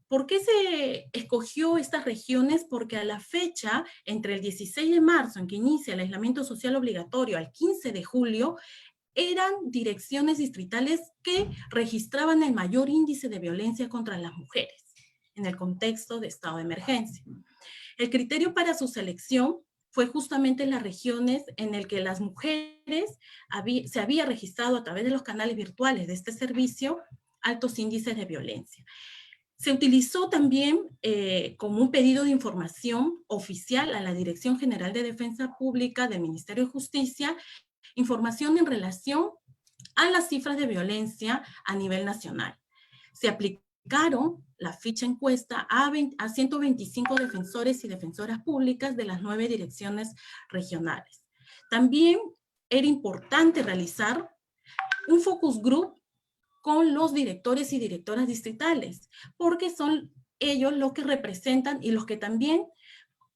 ¿Por qué se escogió estas regiones? Porque a la fecha, entre el 16 de marzo, en que inicia el aislamiento social obligatorio, al 15 de julio, eran direcciones distritales que registraban el mayor índice de violencia contra las mujeres en el contexto de estado de emergencia. El criterio para su selección fue justamente en las regiones en el que las mujeres se había registrado a través de los canales virtuales de este servicio altos índices de violencia. Se utilizó también como un pedido de información oficial a la Dirección General de Defensa Pública del Ministerio de Justicia, información en relación a las cifras de violencia a nivel nacional. Se aplicaron la ficha encuesta a 125 defensores y defensoras públicas de las 9 direcciones regionales. También era importante realizar un focus group con los directores y directoras distritales, porque son ellos los que representan y los que también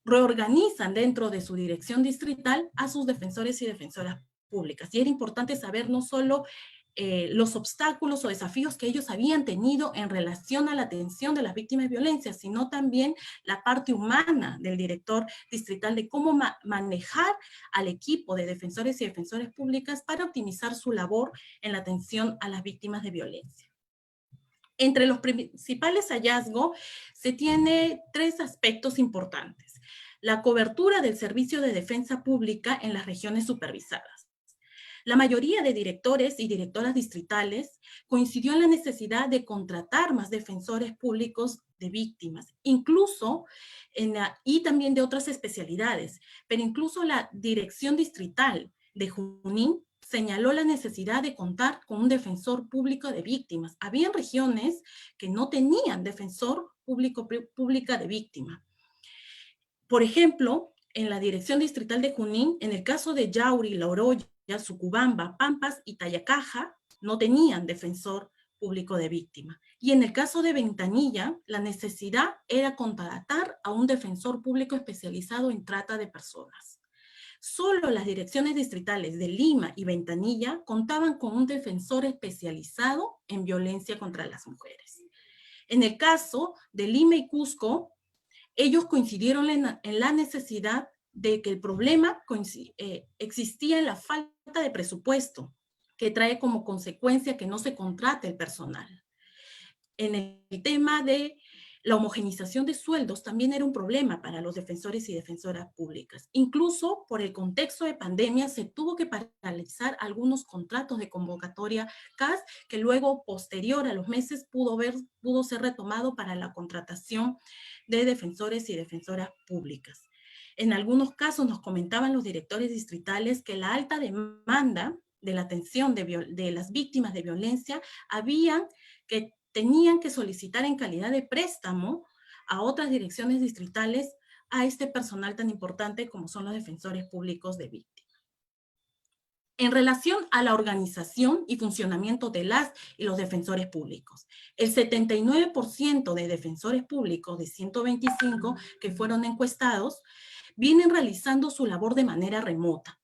reorganizan dentro de su dirección distrital a sus defensores y defensoras públicas. Y era importante saber no solo los obstáculos o desafíos que ellos habían tenido en relación a la atención de las víctimas de violencia, sino también la parte humana del director distrital de cómo manejar al equipo de defensores y defensoras públicas para optimizar su labor en la atención a las víctimas de violencia. Entre los principales hallazgos se tiene 3 aspectos importantes. La cobertura del servicio de defensa pública en las regiones supervisadas. La mayoría de directores y directoras distritales coincidió en la necesidad de contratar más defensores públicos de víctimas, incluso y también de otras especialidades, pero incluso la dirección distrital de Junín señaló la necesidad de contar con un defensor público de víctimas. Habían regiones que no tenían defensor pública de víctima. Por ejemplo, en la dirección distrital de Junín, en el caso de Yauri, La Oroya, Sucubamba, Pampas y Tayacaja, no tenían defensor público de víctima. Y en el caso de Ventanilla, la necesidad era contratar a un defensor público especializado en trata de personas. Solo las direcciones distritales de Lima y Ventanilla contaban con un defensor especializado en violencia contra las mujeres. En el caso de Lima y Cusco, ellos coincidieron en la necesidad de que el problema existía en la falta de presupuesto, que trae como consecuencia que no se contrate el personal. En el tema de la homogenización de sueldos también era un problema para los defensores y defensoras públicas. Incluso por el contexto de pandemia se tuvo que paralizar algunos contratos de convocatoria CAS que luego, posterior a los meses, pudo ser retomado para la contratación de defensores y defensoras públicas. En algunos casos nos comentaban los directores distritales que la alta demanda de la atención de las víctimas de violencia tenían que solicitar en calidad de préstamo a otras direcciones distritales a este personal tan importante como son los defensores públicos de víctimas. En relación a la organización y funcionamiento de las y los defensores públicos, el 79% de defensores públicos de 125 que fueron encuestados vienen realizando su labor de manera remota,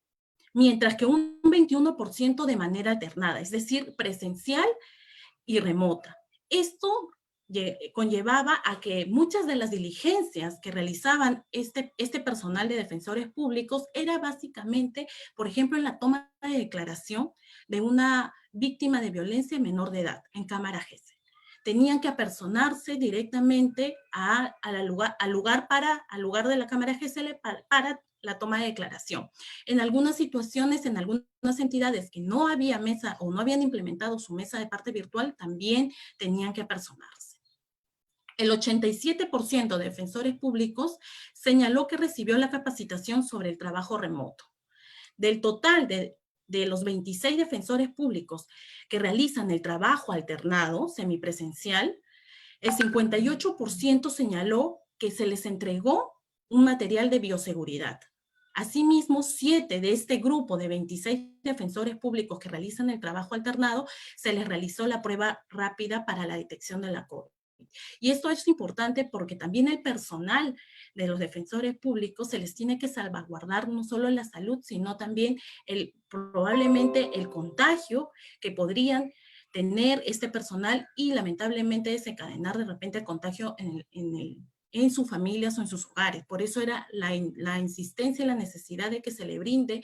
mientras que un 21% de manera alternada, es decir, presencial y remota. Esto conllevaba a que muchas de las diligencias que realizaban este personal de defensores públicos era básicamente, por ejemplo, en la toma de declaración de una víctima de violencia menor de edad en Cámara GESEL. Tenían que apersonarse directamente al lugar de la Cámara GESEL para la toma de declaración. En algunas situaciones, en algunas entidades que no había mesa o no habían implementado su mesa de parte virtual, también tenían que apersonarse. El 87% de defensores públicos señaló que recibió la capacitación sobre el trabajo remoto. Del total de los 26 defensores públicos que realizan el trabajo alternado, semipresencial, el 58% señaló que se les entregó un material de bioseguridad. Asimismo, 7 de este grupo de 26 defensores públicos que realizan el trabajo alternado, se les realizó la prueba rápida para la detección de la COVID. Y esto es importante porque también el personal de los defensores públicos se les tiene que salvaguardar no solo la salud, sino también probablemente el contagio que podrían tener este personal y lamentablemente desencadenar de repente el contagio en sus familias o en sus hogares. Por eso era la insistencia y la necesidad de que se le brinde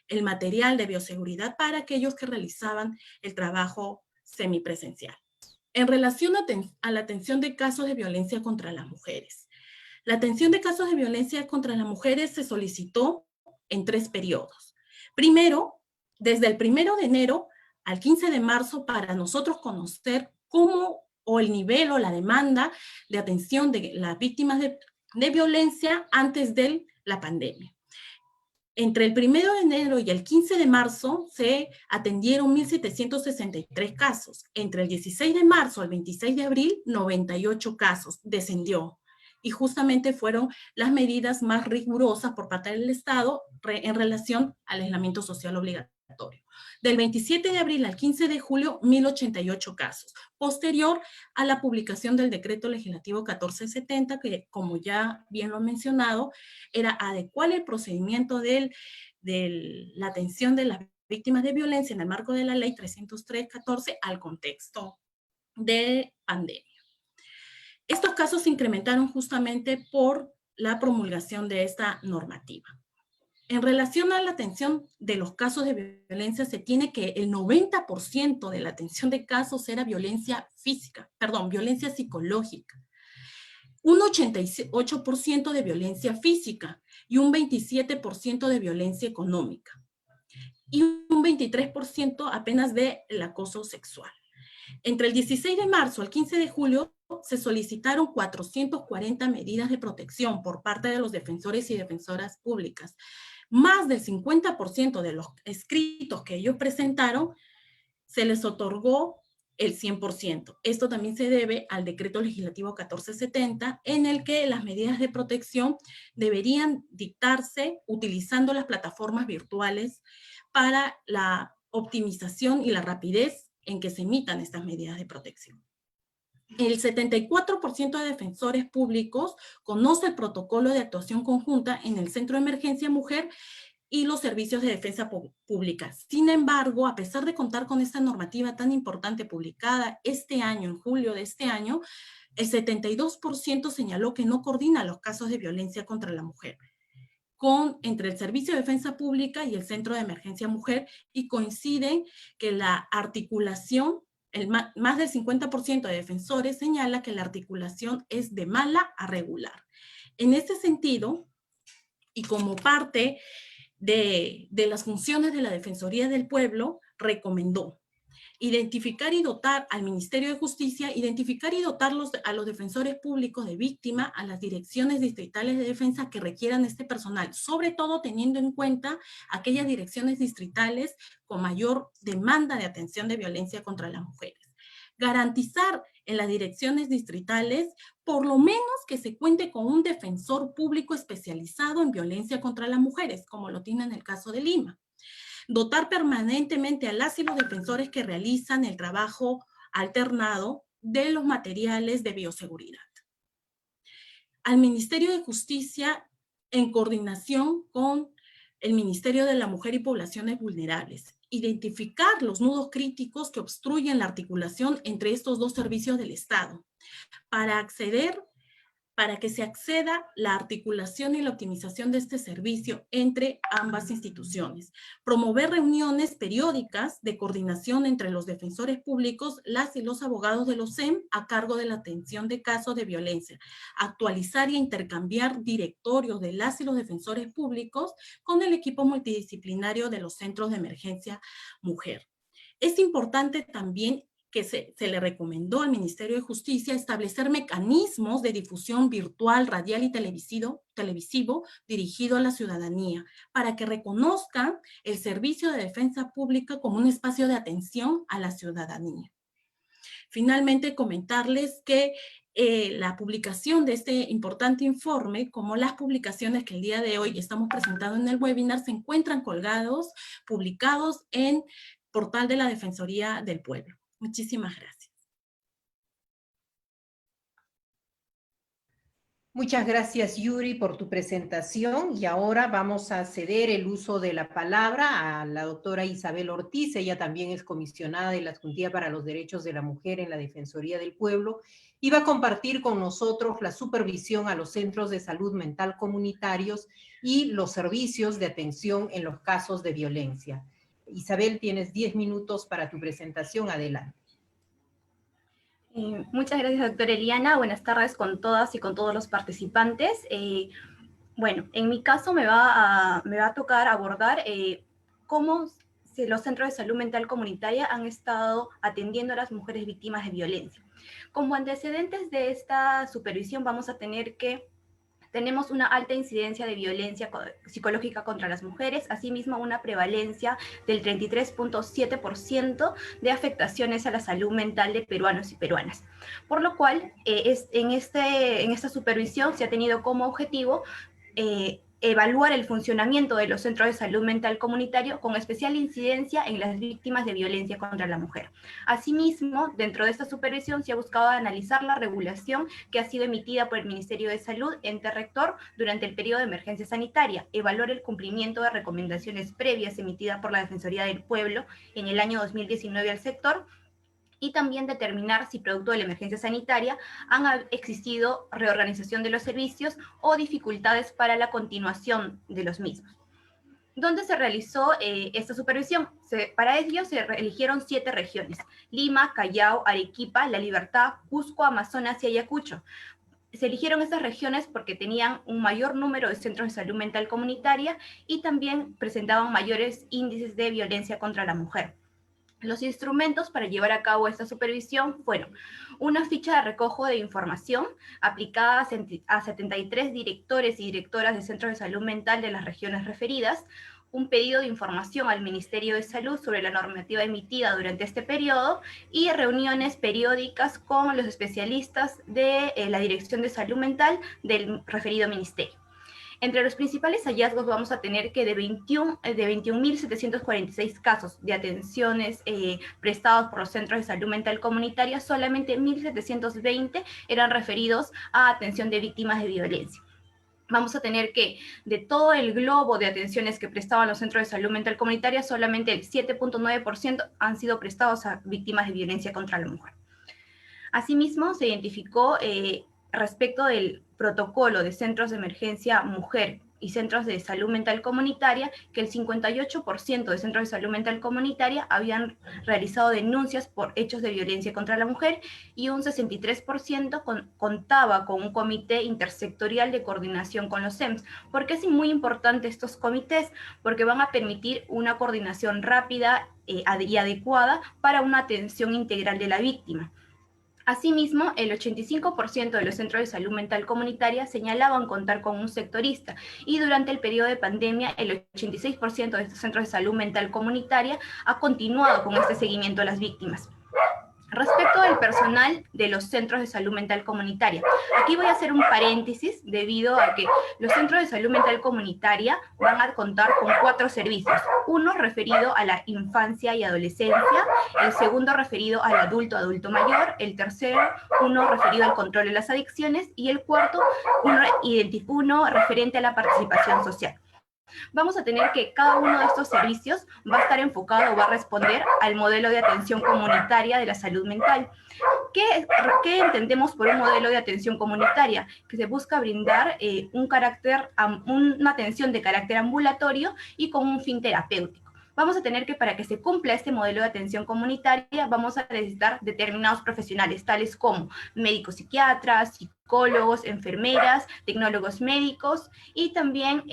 el material de bioseguridad para aquellos que realizaban el trabajo semipresencial. En relación a la atención de casos de violencia contra las mujeres. La atención de casos de violencia contra las mujeres se solicitó en 3 periodos. Primero, desde el 1 de enero al 15 de marzo, para nosotros conocer cómo o el nivel o la demanda de atención de las víctimas de violencia antes de la pandemia. Entre el 1 de enero y el 15 de marzo se atendieron 1.763 casos. Entre el 16 de marzo al 26 de abril, 98 casos. Descendió. Y justamente fueron las medidas más rigurosas por parte del Estado en relación al aislamiento social obligatorio. Del 27 de abril al 15 de julio, 1.088 casos. Posterior a la publicación del decreto legislativo 1470, que como ya bien lo he mencionado, era adecuar el procedimiento de la atención de las víctimas de violencia en el marco de la ley 303-14 al contexto de pandemia. Estos casos se incrementaron justamente por la promulgación de esta normativa. En relación a la atención de los casos de violencia, se tiene que el 90% de la atención de casos era violencia psicológica, un 88% de violencia física y un 27% de violencia económica y un 23% apenas del acoso sexual. Entre el 16 de marzo al 15 de julio se solicitaron 440 medidas de protección por parte de los defensores y defensoras públicas. Más del 50% de los escritos que ellos presentaron se les otorgó el 100%. Esto también se debe al decreto legislativo 1470, en el que las medidas de protección deberían dictarse utilizando las plataformas virtuales para la optimización y la rapidez en que se emitan estas medidas de protección. El 74% de defensores públicos conoce el protocolo de actuación conjunta en el Centro de Emergencia Mujer y los servicios de defensa pública. Sin embargo, a pesar de contar con esta normativa tan importante publicada este año, en julio de este año, el 72% señaló que no coordina los casos de violencia contra la mujer entre el Servicio de Defensa Pública y el Centro de Emergencia Mujer, y coinciden que la articulación, más del 50% de defensores señala que la articulación es de mala a regular. En este sentido, y como parte de las funciones de la Defensoría del Pueblo, recomendó identificar y dotar al Ministerio de Justicia, identificar y dotar a los defensores públicos de víctima, a las direcciones distritales de defensa que requieran este personal, sobre todo teniendo en cuenta aquellas direcciones distritales con mayor demanda de atención de violencia contra las mujeres. Garantizar en las direcciones distritales, por lo menos que se cuente con un defensor público especializado en violencia contra las mujeres, como lo tiene en el caso de Lima. Dotar permanentemente a las y los defensores que realizan el trabajo alternado de los materiales de bioseguridad. Al Ministerio de Justicia, en coordinación con el Ministerio de la Mujer y Poblaciones Vulnerables, identificar los nudos críticos que obstruyen la articulación entre estos dos servicios del Estado, para que se acceda la articulación y la optimización de este servicio entre ambas instituciones. Promover reuniones periódicas de coordinación entre los defensores públicos, las y los abogados de los SEM a cargo de la atención de casos de violencia. Actualizar y intercambiar directorios de las y los defensores públicos con el equipo multidisciplinario de los centros de emergencia mujer. Es importante también que se le recomendó al Ministerio de Justicia establecer mecanismos de difusión virtual, radial y televisivo dirigido a la ciudadanía, para que reconozcan el servicio de defensa pública como un espacio de atención a la ciudadanía. Finalmente, comentarles que la publicación de este importante informe, como las publicaciones que el día de hoy estamos presentando en el webinar, se encuentran publicados en portal de la Defensoría del Pueblo. Muchísimas gracias. Muchas gracias, Yuri, por tu presentación. Y ahora vamos a ceder el uso de la palabra a la doctora Isabel Ortiz. Ella también es comisionada de la Juntía para los Derechos de la Mujer en la Defensoría del Pueblo y va a compartir con nosotros la supervisión a los centros de salud mental comunitarios y los servicios de atención en los casos de violencia. Isabel, tienes 10 minutos para tu presentación. Adelante. Muchas gracias, doctora Eliana. Buenas tardes con todas y con todos los participantes. Bueno, en mi caso me va a tocar abordar cómo los centros de salud mental comunitaria han estado atendiendo a las mujeres víctimas de violencia. Como antecedentes de esta supervisión vamos a tener que tenemos una alta incidencia de violencia psicológica contra las mujeres, asimismo una prevalencia del 33.7% de afectaciones a la salud mental de peruanos y peruanas. Por lo cual, en esta supervisión se ha tenido como objetivo evaluar el funcionamiento de los centros de salud mental comunitario con especial incidencia en las víctimas de violencia contra la mujer. Asimismo, dentro de esta supervisión se ha buscado analizar la regulación que ha sido emitida por el Ministerio de Salud, ente rector, durante el periodo de emergencia sanitaria, evaluar el cumplimiento de recomendaciones previas emitidas por la Defensoría del Pueblo en el año 2019 al sector, y también determinar si producto de la emergencia sanitaria han existido reorganización de los servicios o dificultades para la continuación de los mismos. ¿Dónde se realizó esta supervisión? Para ello se eligieron 7 regiones: Lima, Callao, Arequipa, La Libertad, Cusco, Amazonas y Ayacucho. Se eligieron estas regiones porque tenían un mayor número de centros de salud mental comunitaria y también presentaban mayores índices de violencia contra la mujer. Los instrumentos para llevar a cabo esta supervisión fueron una ficha de recojo de información aplicada a 73 directores y directoras de centros de salud mental de las regiones referidas, un pedido de información al Ministerio de Salud sobre la normativa emitida durante este periodo y reuniones periódicas con los especialistas de la Dirección de Salud Mental del referido ministerio. Entre los principales hallazgos vamos a tener que de 21.746 casos de atenciones prestados por los centros de salud mental comunitaria, solamente 1.720 eran referidos a atención de víctimas de violencia. Vamos a tener que de todo el globo de atenciones que prestaban los centros de salud mental comunitaria, solamente el 7.9% han sido prestados a víctimas de violencia contra la mujer. Asimismo, se identificó respecto del protocolo de centros de emergencia mujer y centros de salud mental comunitaria, que el 58% de centros de salud mental comunitaria habían realizado denuncias por hechos de violencia contra la mujer y un 63% contaba con un comité intersectorial de coordinación con los CEMS. ¿Por qué es muy importante estos comités? Porque van a permitir una coordinación rápida y adecuada para una atención integral de la víctima. Asimismo, el 85% de los centros de salud mental comunitaria señalaban contar con un sectorista y durante el periodo de pandemia el 86% de estos centros de salud mental comunitaria ha continuado con este seguimiento a las víctimas. Respecto al personal de los centros de salud mental comunitaria, aquí voy a hacer un paréntesis debido a que los centros de salud mental comunitaria van a contar con 4 servicios. Uno referido a la infancia y adolescencia, el segundo referido al adulto mayor, el tercero uno referido al control de las adicciones y el cuarto uno referente a la participación social. Vamos a tener que cada uno de estos servicios va a estar enfocado o va a responder al modelo de atención comunitaria de la salud mental. ¿Qué entendemos por un modelo de atención comunitaria? Que se busca brindar una atención de carácter ambulatorio y con un fin terapéutico. Vamos a tener que, para que se cumpla este modelo de atención comunitaria, vamos a necesitar determinados profesionales, tales como médicos psiquiatras, psicólogos, enfermeras, tecnólogos médicos y también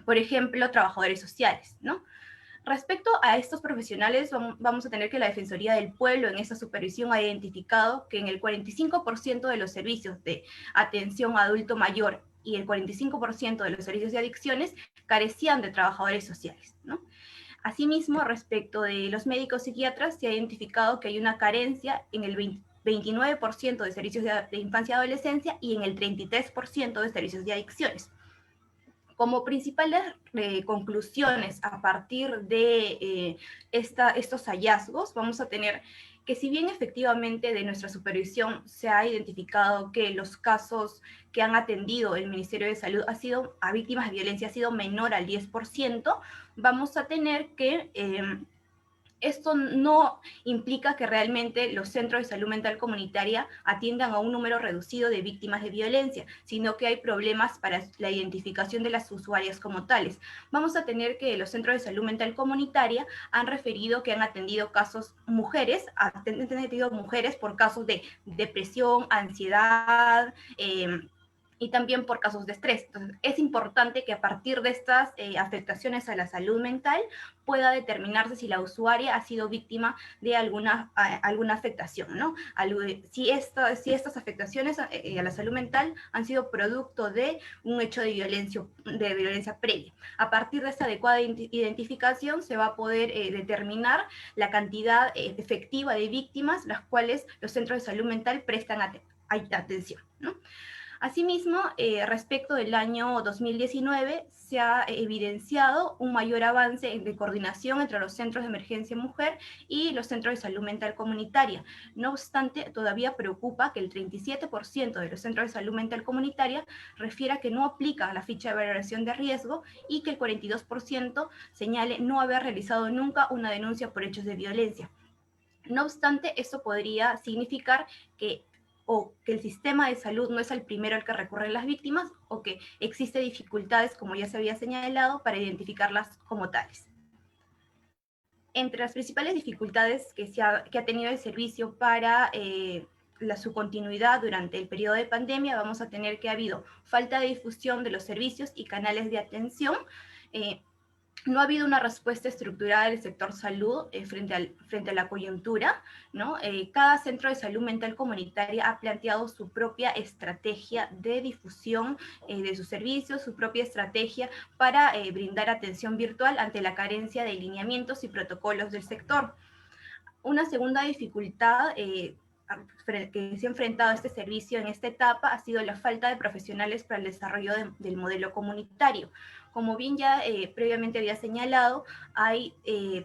por ejemplo, trabajadores sociales, ¿no? Respecto a estos profesionales, vamos a tener que la Defensoría del Pueblo en esta supervisión ha identificado que en el 45% de los servicios de atención a adulto mayor y el 45% de los servicios de adicciones carecían de trabajadores sociales, ¿no? Asimismo, respecto de los médicos psiquiatras, se ha identificado que hay una carencia en el 29% de servicios de infancia y adolescencia y en el 33% de servicios de adicciones. Como principales conclusiones a partir de estos hallazgos, vamos a tener que si bien efectivamente de nuestra supervisión se ha identificado que los casos que han atendido el Ministerio de Salud a víctimas de violencia ha sido menor al 10%, vamos a tener que esto no implica que realmente los centros de salud mental comunitaria atiendan a un número reducido de víctimas de violencia, sino que hay problemas para la identificación de las usuarias como tales. Vamos a tener que los centros de salud mental comunitaria han referido que han atendido casos mujeres, por casos de depresión, ansiedad, y también por casos de estrés. Entonces, es importante que a partir de estas afectaciones a la salud mental pueda determinarse si la usuaria ha sido víctima de alguna afectación, ¿no? Si estas afectaciones a la salud mental han sido producto de un hecho de violencia previa. A partir de esta adecuada identificación se va a poder determinar la cantidad efectiva de víctimas las cuales los centros de salud mental prestan atención, ¿no? Asimismo, respecto del año 2019, se ha evidenciado un mayor avance de coordinación entre los centros de emergencia mujer y los centros de salud mental comunitaria. No obstante, todavía preocupa que el 37% de los centros de salud mental comunitaria refiera que no aplica la ficha de valoración de riesgo y que el 42% señale no haber realizado nunca una denuncia por hechos de violencia. No obstante, esto podría significar que el sistema de salud no es el primero al que recurren las víctimas, o que existen dificultades, como ya se había señalado, para identificarlas como tales. Entre las principales dificultades que ha tenido el servicio para su continuidad durante el periodo de pandemia, vamos a tener que ha habido falta de difusión de los servicios y canales de atención. No ha habido una respuesta estructurada del sector salud frente a la coyuntura, ¿no? Cada centro de salud mental comunitaria ha planteado su propia estrategia de difusión de sus servicios, su propia estrategia para brindar atención virtual ante la carencia de lineamientos y protocolos del sector. Una segunda dificultad que se ha enfrentado a este servicio en esta etapa ha sido la falta de profesionales para el desarrollo del modelo comunitario. Como bien ya previamente había señalado, hay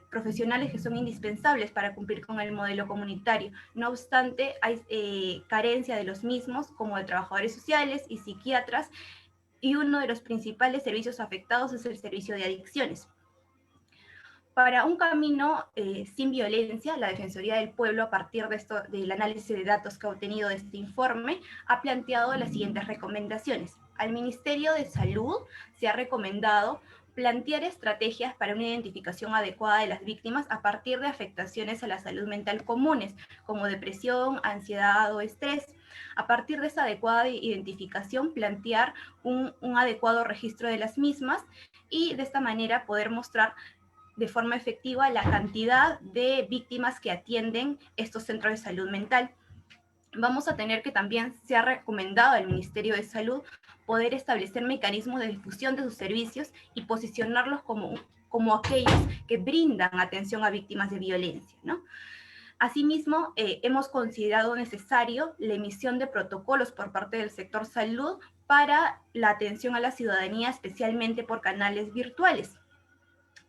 profesionales que son indispensables para cumplir con el modelo comunitario. No obstante, hay carencia de los mismos, como de trabajadores sociales y psiquiatras, y uno de los principales servicios afectados es el servicio de adicciones. Para un camino sin violencia, la Defensoría del Pueblo, a partir del análisis de datos que ha obtenido de este informe, ha planteado las siguientes recomendaciones. Al Ministerio de Salud se ha recomendado plantear estrategias para una identificación adecuada de las víctimas a partir de afectaciones a la salud mental comunes, como depresión, ansiedad o estrés. A partir de esa adecuada identificación, plantear un adecuado registro de las mismas y de esta manera poder mostrar de forma efectiva la cantidad de víctimas que atienden estos centros de salud mental. Vamos a tener que también se ha recomendado al Ministerio de Salud poder establecer mecanismos de difusión de sus servicios y posicionarlos como aquellos que brindan atención a víctimas de violencia, ¿no? Asimismo, hemos considerado necesario la emisión de protocolos por parte del sector salud para la atención a la ciudadanía, especialmente por canales virtuales.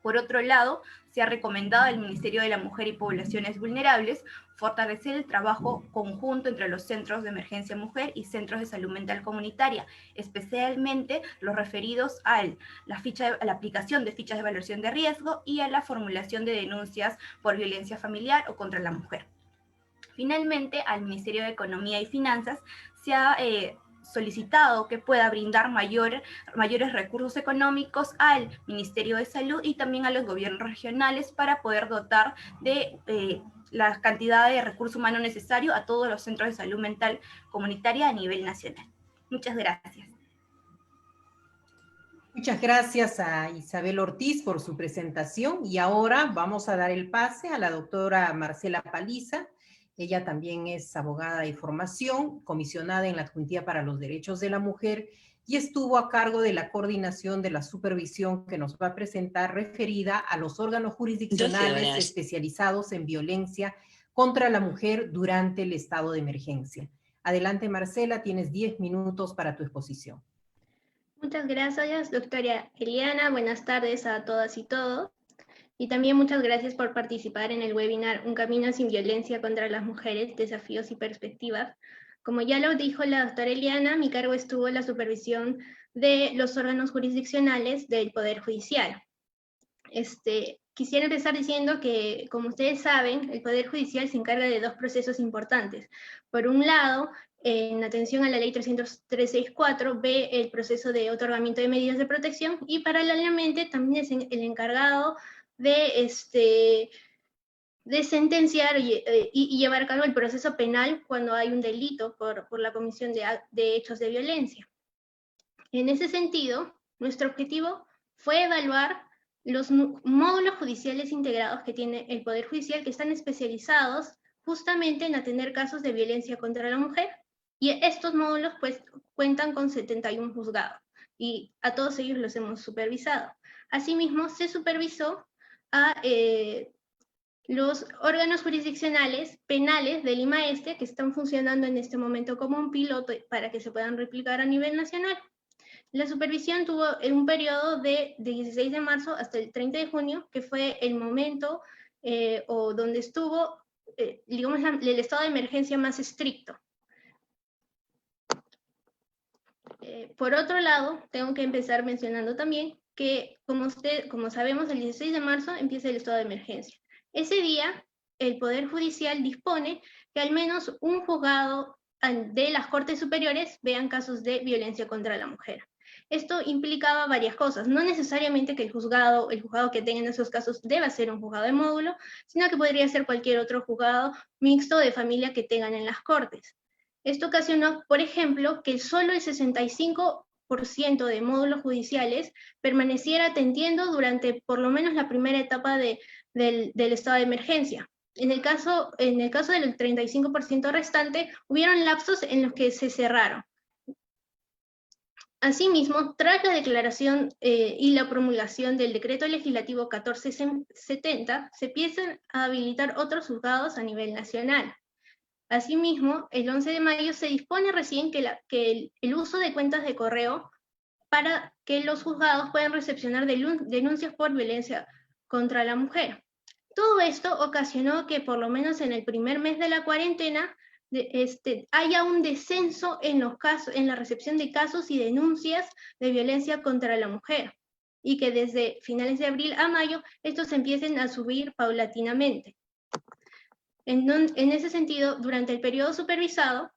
Por otro lado, se ha recomendado al Ministerio de la Mujer y Poblaciones Vulnerables fortalecer el trabajo conjunto entre los centros de emergencia mujer y centros de salud mental comunitaria, especialmente los referidos a la aplicación de fichas de evaluación de riesgo y a la formulación de denuncias por violencia familiar o contra la mujer. Finalmente, al Ministerio de Economía y Finanzas se ha solicitado que pueda brindar mayores recursos económicos al Ministerio de Salud y también a los gobiernos regionales para poder dotar de la cantidad de recurso humano necesario a todos los centros de salud mental comunitaria a nivel nacional. Muchas gracias. Muchas gracias a Isabel Ortiz por su presentación y ahora vamos a dar el pase a la doctora Marcela Paliza. Ella también es abogada de formación, comisionada en la Adjuntía para los Derechos de la Mujer y estuvo a cargo de la coordinación de la supervisión que nos va a presentar referida a los órganos jurisdiccionales especializados en violencia contra la mujer durante el estado de emergencia. Adelante, Marcela, tienes 10 minutos para tu exposición. Muchas gracias, doctora Eliana. Buenas tardes a todas y todos. Y también muchas gracias por participar en el webinar Un camino sin violencia contra las mujeres, desafíos y perspectivas. Como ya lo dijo la doctora Eliana, mi cargo estuvo en la supervisión de los órganos jurisdiccionales del Poder Judicial. Quisiera empezar diciendo que, como ustedes saben, el Poder Judicial se encarga de dos procesos importantes. Por un lado, en atención a la ley 364, ve el proceso de otorgamiento de medidas de protección y paralelamente también es el encargado de sentenciar y llevar a cabo el proceso penal cuando hay un delito por la comisión de hechos de violencia. En ese sentido, nuestro objetivo fue evaluar los módulos judiciales integrados que tiene el Poder Judicial, que están especializados justamente en atender casos de violencia contra la mujer, y estos módulos pues cuentan con 71 juzgados, y a todos ellos los hemos supervisado. Asimismo, se supervisó a los órganos jurisdiccionales penales del Lima Este, que están funcionando en este momento como un piloto para que se puedan replicar a nivel nacional. La supervisión tuvo un periodo de 16 de marzo hasta el 30 de junio, que fue el momento o donde estuvo, digamos, el estado de emergencia más estricto. Por otro lado, tengo que empezar mencionando también que, como sabemos, el 16 de marzo empieza el estado de emergencia. Ese día, el Poder Judicial dispone que al menos un juzgado de las Cortes Superiores vean casos de violencia contra la mujer. Esto implicaba varias cosas, no necesariamente que el juzgado que tenga en esos casos deba ser un juzgado de módulo, sino que podría ser cualquier otro juzgado mixto de familia que tengan en las Cortes. Esto ocasionó, por ejemplo, que solo el 65% de módulos judiciales permaneciera atendiendo durante por lo menos la primera etapa del estado de emergencia. En el caso del 35% restante, hubieron lapsos en los que se cerraron. Asimismo, tras la declaración y la promulgación del Decreto Legislativo 1470, se empiezan a habilitar otros juzgados a nivel nacional. Asimismo, el 11 de mayo se dispone recién que el uso de cuentas de correo para que los juzgados puedan recepcionar denuncias por violencia contra la mujer. Todo esto ocasionó que por lo menos en el primer mes de la cuarentena haya un descenso en la recepción de casos y denuncias de violencia contra la mujer. y que desde finales de abril a mayo estos empiecen a subir paulatinamente. En ese sentido, durante el periodo supervisado,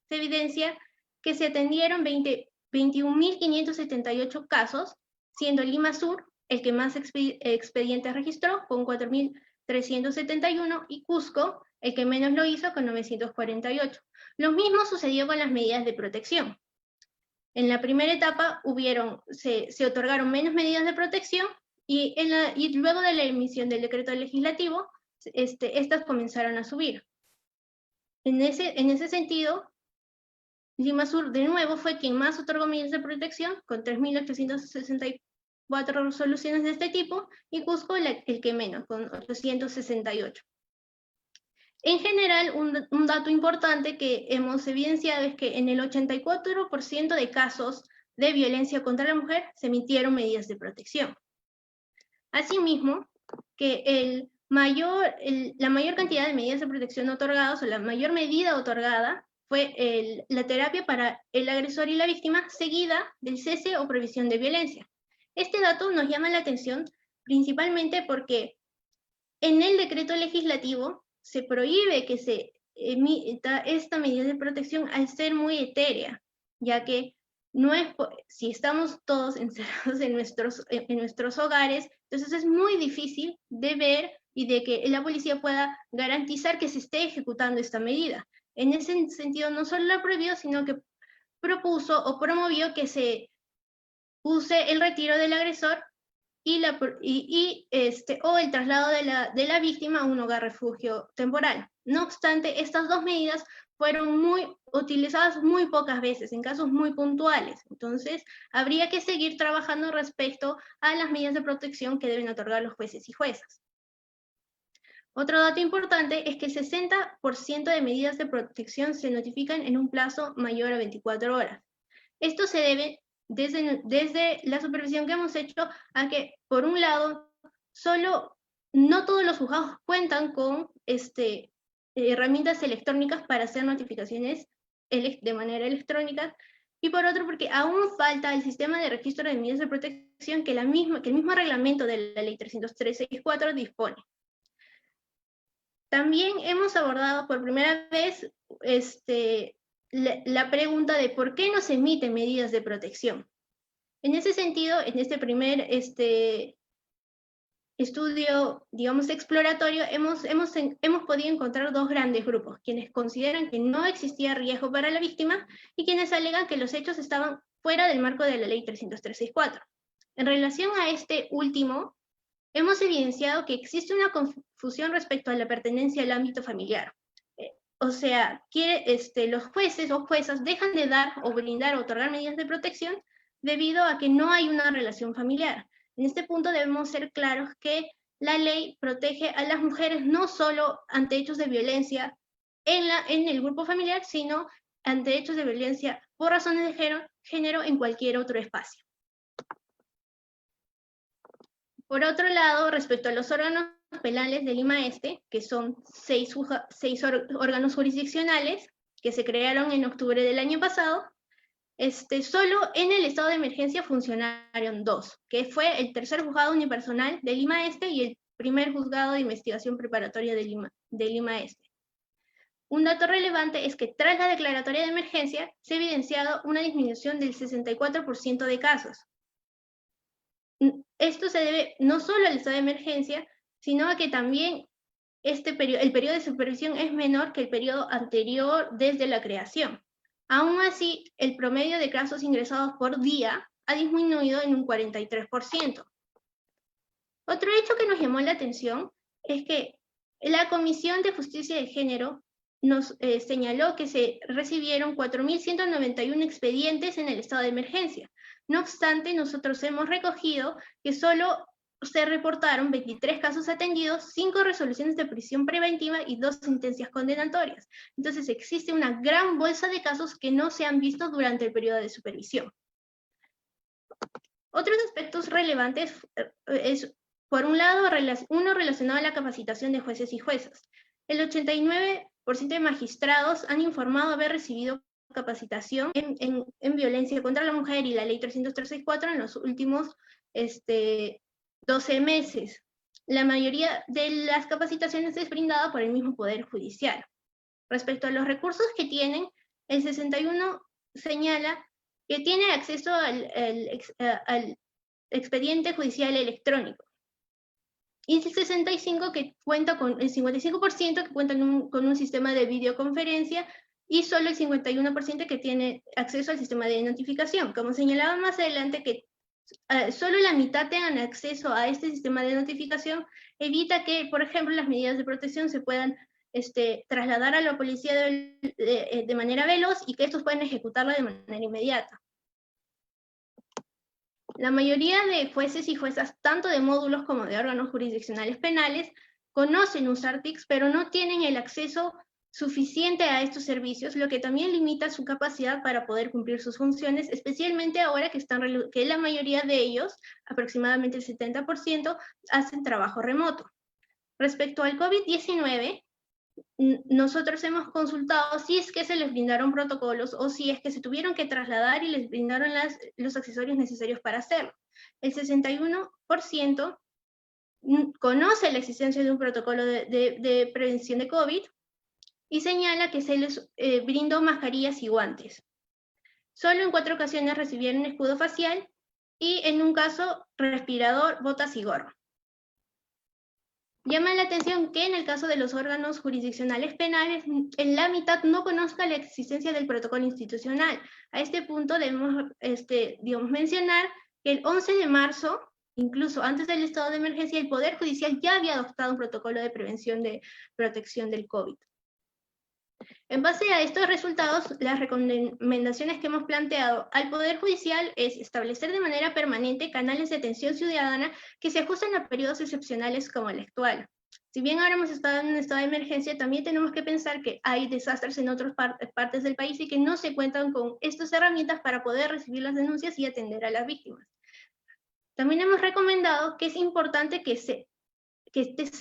se evidencia que se atendieron 21.578 casos, siendo Lima Sur el que más expedientes registró, con 4.371, y Cusco el que menos lo hizo, con 948. Lo mismo sucedió con las medidas de protección. En la primera etapa se otorgaron menos medidas de protección y luego de la emisión del decreto legislativo, estas comenzaron a subir. En ese sentido, Lima Sur de nuevo fue quien más otorgó medidas de protección, con 3.864 resoluciones de este tipo, y Cusco el que menos, con 868. En general, un dato importante que hemos evidenciado es que en el 84% de casos de violencia contra la mujer se emitieron medidas de protección. Asimismo, que la mayor cantidad de medidas de protección otorgadas, o la mayor medida otorgada, fue la terapia para el agresor y la víctima, seguida del cese o prohibición de violencia. Este dato nos llama la atención principalmente porque en el decreto legislativo se prohíbe que se emita esta medida de protección al ser muy etérea, ya que si estamos todos encerrados en nuestros hogares, entonces es muy difícil de ver y de que la policía pueda garantizar que se esté ejecutando esta medida. En ese sentido, no solo la prohibió, sino que propuso o promovió que se use el retiro del agresor o el traslado de la víctima a un hogar refugio temporal. No obstante, estas dos medidas fueron utilizadas muy pocas veces, en casos muy puntuales. Entonces, habría que seguir trabajando respecto a las medidas de protección que deben otorgar los jueces y juezas. Otro dato importante es que el 60% de medidas de protección se notifican en un plazo mayor a 24 horas. Esto se debe, desde la supervisión que hemos hecho, a que, por un lado, no todos los juzgados cuentan con herramientas electrónicas para hacer notificaciones de manera electrónica, y por otro, porque aún falta el sistema de registro de medidas de protección que el mismo reglamento de la Ley 303/64 dispone. También hemos abordado por primera vez la pregunta de por qué no se emiten medidas de protección. En ese sentido, en este primer estudio, digamos, exploratorio, hemos podido encontrar dos grandes grupos: quienes consideran que no existía riesgo para la víctima y quienes alegan que los hechos estaban fuera del marco de la Ley 303/64. En relación a este último, hemos evidenciado que existe una confusión respecto a la pertenencia al ámbito familiar. O sea, los jueces o juezas dejan de dar o brindar o otorgar medidas de protección debido a que no hay una relación familiar. En este punto debemos ser claros que la ley protege a las mujeres no solo ante hechos de violencia en el grupo familiar, sino ante hechos de violencia por razones de género en cualquier otro espacio. Por otro lado, respecto a los órganos penales de Lima Este, que son 6 órganos jurisdiccionales que se crearon en octubre del año pasado, solo en el estado de emergencia funcionaron 2, que fue el tercer juzgado unipersonal de Lima Este y el primer juzgado de investigación preparatoria de Lima Este. Un dato relevante es que tras la declaratoria de emergencia se ha evidenciado una disminución del 64% de casos. Esto se debe no solo al estado de emergencia, sino a que también el periodo de supervisión es menor que el periodo anterior desde la creación. Aún así, el promedio de casos ingresados por día ha disminuido en un 43%. Otro hecho que nos llamó la atención es que la Comisión de Justicia de Género nos señaló que se recibieron 4.191 expedientes en el estado de emergencia. No obstante, nosotros hemos recogido que solo se reportaron 23 casos atendidos, 5 resoluciones de prisión preventiva y 2 sentencias condenatorias. Entonces existe una gran bolsa de casos que no se han visto durante el periodo de supervisión. Otros aspectos relevantes es, por un lado, uno relacionado a la capacitación de jueces y juezas. El 89% de magistrados han informado haber recibido capacitación en violencia contra la mujer y la Ley 303/64 en los últimos 12 meses. La mayoría de las capacitaciones es brindada por el mismo Poder Judicial. Respecto a los recursos que tienen, el 61 señala que tiene acceso al expediente judicial electrónico. Y el 65 que cuenta con el 55% que cuenta con un sistema de videoconferencia y solo el 51% que tiene acceso al sistema de notificación. Como señalaba más adelante, que solo la mitad tengan acceso a este sistema de notificación evita que, por ejemplo, las medidas de protección se puedan trasladar a la policía de manera veloz y que estos puedan ejecutarla de manera inmediata. La mayoría de jueces y juezas, tanto de módulos como de órganos jurisdiccionales penales, conocen usar TICs, pero no tienen el acceso suficiente a estos servicios, lo que también limita su capacidad para poder cumplir sus funciones, especialmente ahora que la mayoría de ellos, aproximadamente el 70%, hacen trabajo remoto. Respecto al COVID-19, nosotros hemos consultado si es que se les brindaron protocolos o si es que se tuvieron que trasladar y les brindaron los accesorios necesarios para hacerlo. El 61% conoce la existencia de un protocolo de prevención de COVID y señala que se les brindó mascarillas y guantes. Solo en 4 ocasiones recibieron escudo facial y en un caso respirador, botas y gorro. Llama la atención que en el caso de los órganos jurisdiccionales penales, en la mitad no conozca la existencia del protocolo institucional. A este punto debemos mencionar que el 11 de marzo, incluso antes del estado de emergencia, el Poder Judicial ya había adoptado un protocolo de prevención de protección del COVID. En base a estos resultados, las recomendaciones que hemos planteado al Poder Judicial es establecer de manera permanente canales de atención ciudadana que se ajusten a periodos excepcionales como el actual. Si bien ahora hemos estado en un estado de emergencia, también tenemos que pensar que hay desastres en otras partes del país y que no se cuentan con estas herramientas para poder recibir las denuncias y atender a las víctimas. También hemos recomendado que es importante que se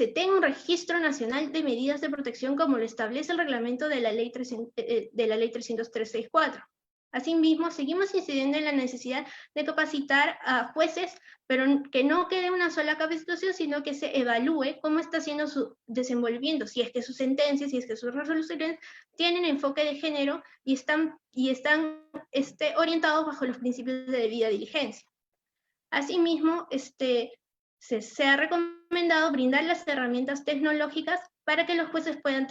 tenga un registro nacional de medidas de protección como lo establece el reglamento de la ley 30364. Asimismo, seguimos incidiendo en la necesidad de capacitar a jueces, pero que no quede una sola capacitación, sino que se evalúe cómo está siendo su desenvolvimiento, si es que sus sentencias, si es que sus resoluciones tienen enfoque de género y están orientados bajo los principios de debida diligencia. Asimismo, se ha recomendado brindar las herramientas tecnológicas para que los jueces puedan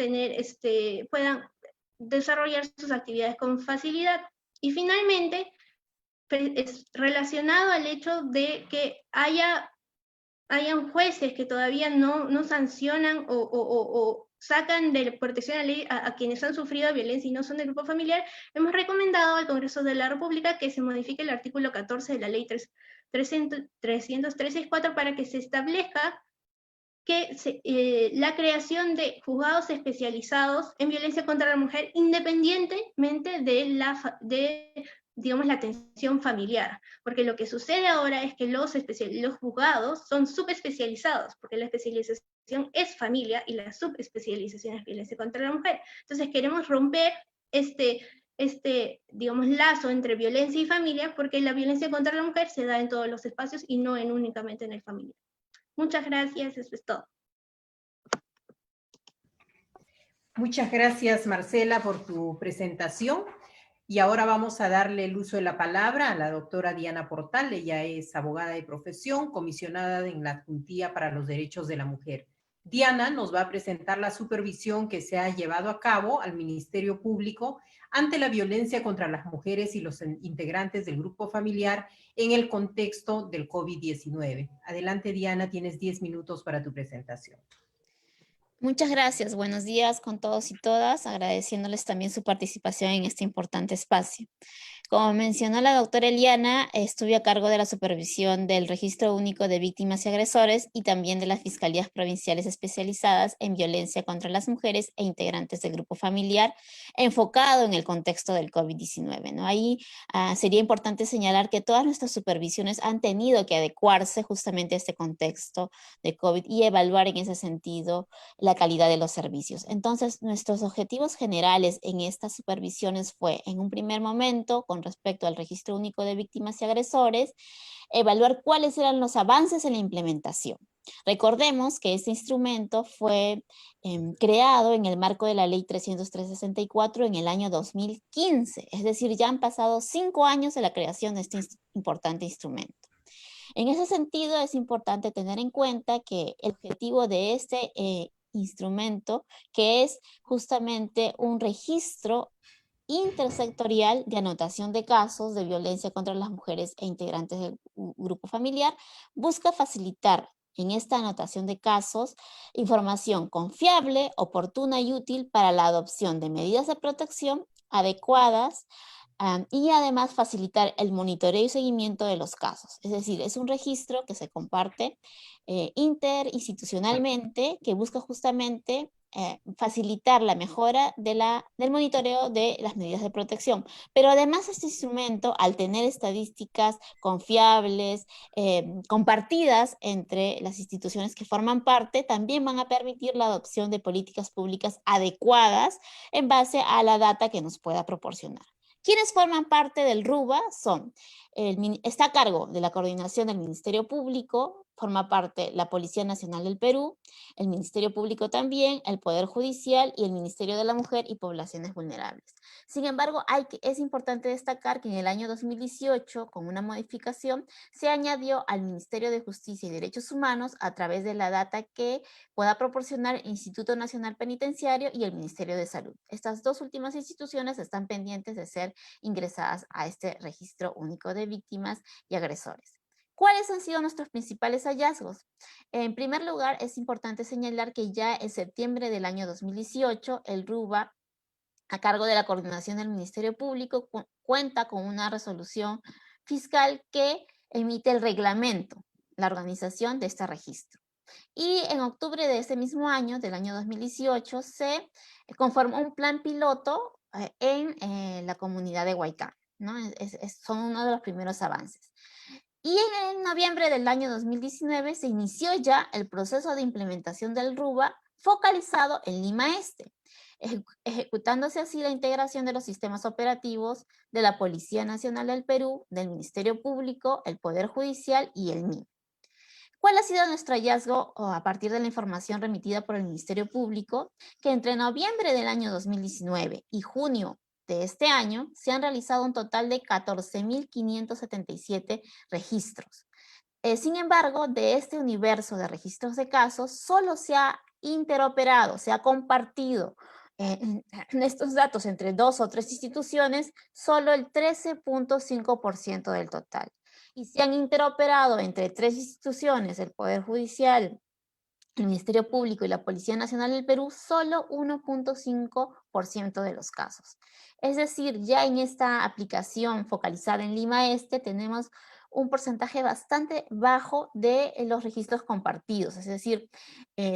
desarrollar sus actividades con facilidad. Y finalmente, es relacionado al hecho de que hayan jueces que todavía no sancionan o sacan de protección a la ley a quienes han sufrido violencia y no son del grupo familiar, hemos recomendado al Congreso de la República que se modifique el artículo 14 de la ley 30364 para que se establezca que la creación de juzgados especializados en violencia contra la mujer independientemente de la atención familiar, porque lo que sucede ahora es que los juzgados son subespecializados, porque la especialización es familia y la subespecialización es violencia contra la mujer. Entonces queremos romper lazo entre violencia y familia, porque la violencia contra la mujer se da en todos los espacios y no únicamente en el familiar. Muchas gracias, eso es todo. Muchas gracias, Marcela, por tu presentación. Y ahora vamos a darle el uso de la palabra a la doctora Diana Portal. Ella es abogada de profesión, comisionada en la Adjuntía para los Derechos de la Mujer. Diana nos va a presentar la supervisión que se ha llevado a cabo al Ministerio Público ante la violencia contra las mujeres y los integrantes del grupo familiar en el contexto del COVID-19. Adelante, Diana, tienes 10 minutos para tu presentación. Muchas gracias. Buenos días con todos y todas, agradeciéndoles también su participación en este importante espacio. Como mencionó la doctora Eliana, estuve a cargo de la supervisión del Registro Único de Víctimas y Agresores y también de las Fiscalías Provinciales Especializadas en Violencia contra las Mujeres e integrantes del grupo familiar, enfocado en el contexto del COVID-19, ¿no? Ahí sería importante señalar que todas nuestras supervisiones han tenido que adecuarse justamente a este contexto de COVID y evaluar en ese sentido la calidad de los servicios. Entonces, nuestros objetivos generales en estas supervisiones fue, en un primer momento, con respecto al Registro Único de Víctimas y Agresores, evaluar cuáles eran los avances en la implementación. Recordemos que este instrumento fue creado en el marco de la Ley 303/64 en el año 2015, es decir, ya han pasado 5 años de la creación de este importante instrumento. En ese sentido, es importante tener en cuenta que el objetivo de este instrumento, que es justamente un registro intersectorial de anotación de casos de violencia contra las mujeres e integrantes del grupo familiar, busca facilitar en esta anotación de casos información confiable, oportuna y útil para la adopción de medidas de protección adecuadas y además facilitar el monitoreo y seguimiento de los casos. Es decir, es un registro que se comparte interinstitucionalmente, que busca justamente facilitar la mejora del monitoreo de las medidas de protección. Pero además este instrumento, al tener estadísticas confiables, compartidas entre las instituciones que forman parte, también van a permitir la adopción de políticas públicas adecuadas en base a la data que nos pueda proporcionar. ¿Quiénes forman parte del RUVA? Está a cargo de la coordinación del Ministerio Público, forma parte la Policía Nacional del Perú, el Ministerio Público también, el Poder Judicial y el Ministerio de la Mujer y Poblaciones Vulnerables. Sin embargo, es importante destacar que en el año 2018, con una modificación, se añadió al Ministerio de Justicia y Derechos Humanos a través de la data que pueda proporcionar el Instituto Nacional Penitenciario y el Ministerio de Salud. Estas dos últimas instituciones están pendientes de ser ingresadas a este registro único de víctimas y agresores. ¿Cuáles han sido nuestros principales hallazgos? En primer lugar, es importante señalar que ya en septiembre del año 2018, el RUVA, a cargo de la coordinación del Ministerio Público, cuenta con una resolución fiscal que emite el reglamento, la organización de este registro. Y en octubre de ese mismo año, del año 2018, se conformó un plan piloto en la comunidad de Huaycán, ¿no? Son uno de los primeros avances. Y en noviembre del año 2019 se inició ya el proceso de implementación del RUVA focalizado en Lima Este, ejecutándose así la integración de los sistemas operativos de la Policía Nacional del Perú, del Ministerio Público, el Poder Judicial y el MIM. ¿Cuál ha sido nuestro hallazgo a partir de la información remitida por el Ministerio Público? Que entre noviembre del año 2019 y junio de este año se han realizado un total de 14.577 registros. Sin embargo, de este universo de registros de casos, solo se ha interoperado, se ha compartido estos datos entre 2 o 3 instituciones, solo el 13.5% del total. Y se han interoperado entre 3 instituciones, el Poder Judicial, el Ministerio Público y la Policía Nacional del Perú, solo 1.5% de los casos. Es decir, ya en esta aplicación focalizada en Lima Este tenemos un porcentaje bastante bajo de los registros compartidos. Es decir,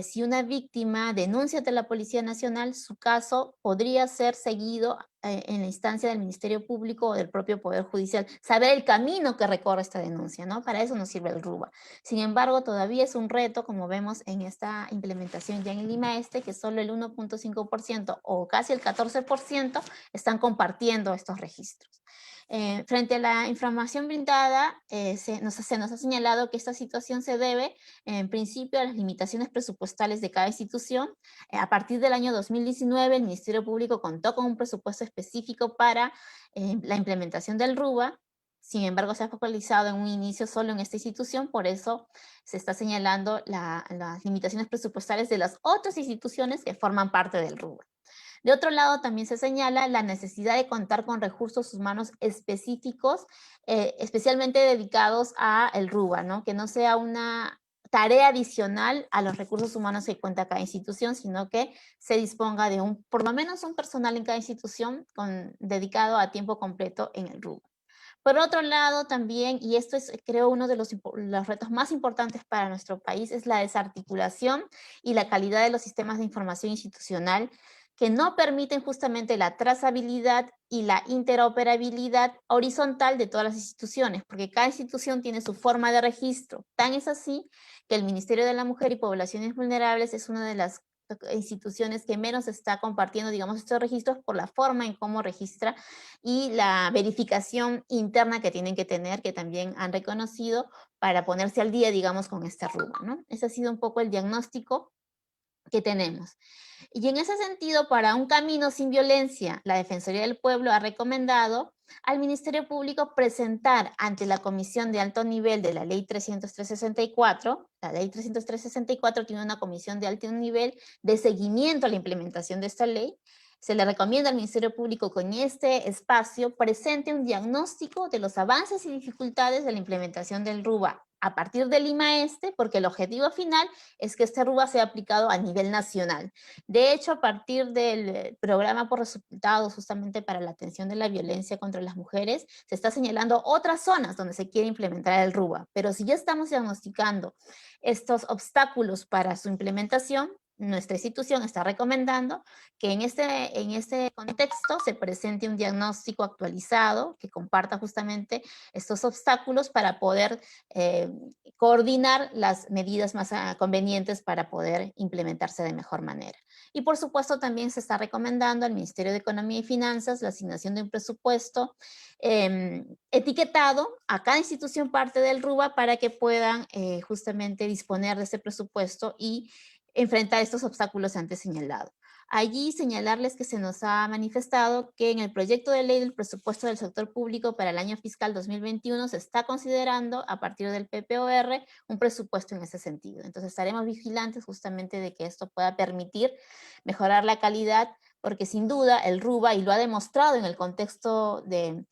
si una víctima denuncia ante la Policía Nacional, su caso podría ser seguido en la instancia del Ministerio Público o del propio Poder Judicial. Saber el camino que recorre esta denuncia, ¿no? Para eso nos sirve el RUVA. Sin embargo, todavía es un reto, como vemos en esta implementación ya en Lima Este, que solo el 1.5% o casi el 14% están compartiendo estos registros. Frente a la información brindada, se nos ha señalado que esta situación se debe, en principio, a las limitaciones presupuestales de cada institución. A partir del año 2019, el Ministerio Público contó con un presupuesto específico para la implementación del RUVA. Sin embargo, se ha focalizado en un inicio solo en esta institución, por eso se está señalando las limitaciones presupuestales de las otras instituciones que forman parte del RUVA. De otro lado, también se señala la necesidad de contar con recursos humanos específicos, especialmente dedicados al RUVA, ¿no? Que no sea una tarea adicional a los recursos humanos que cuenta cada institución, sino que se disponga de por lo menos un personal en cada institución dedicado a tiempo completo en el RUVA. Por otro lado, también, y esto es, creo, uno de los retos más importantes para nuestro país, es la desarticulación y la calidad de los sistemas de información institucional que no permiten justamente la trazabilidad y la interoperabilidad horizontal de todas las instituciones, porque cada institución tiene su forma de registro. Tan es así que el Ministerio de la Mujer y Poblaciones Vulnerables es una de las instituciones que menos está compartiendo, digamos, estos registros por la forma en cómo registra y la verificación interna que tienen que tener, que también han reconocido para ponerse al día, digamos, con este rubro, ¿no? Ese ha sido un poco el diagnóstico que tenemos. Y en ese sentido, para un camino sin violencia, la Defensoría del Pueblo ha recomendado al Ministerio Público presentar ante la Comisión de Alto Nivel de la Ley 303/64, la Ley 303/64 tiene una comisión de alto nivel de seguimiento a la implementación de esta ley. Se le recomienda al Ministerio Público que en este espacio presente un diagnóstico de los avances y dificultades de la implementación del RUBA a partir del Lima Este, porque el objetivo final es que este RUBA sea aplicado a nivel nacional. De hecho, a partir del programa por resultados justamente para la atención de la violencia contra las mujeres, se está señalando otras zonas donde se quiere implementar el RUBA. Pero si ya estamos diagnosticando estos obstáculos para su implementación, nuestra institución está recomendando que en este contexto se presente un diagnóstico actualizado que comparta justamente estos obstáculos para poder coordinar las medidas más convenientes para poder implementarse de mejor manera. Y por supuesto también se está recomendando al Ministerio de Economía y Finanzas la asignación de un presupuesto etiquetado a cada institución parte del RUBA para que puedan justamente disponer de ese presupuesto y enfrentar estos obstáculos antes señalados. Allí señalarles que se nos ha manifestado que en el proyecto de ley del presupuesto del sector público para el año fiscal 2021 se está considerando a partir del PPOR un presupuesto en ese sentido. Entonces estaremos vigilantes justamente de que esto pueda permitir mejorar la calidad, porque sin duda el RUBA, y lo ha demostrado en el contexto de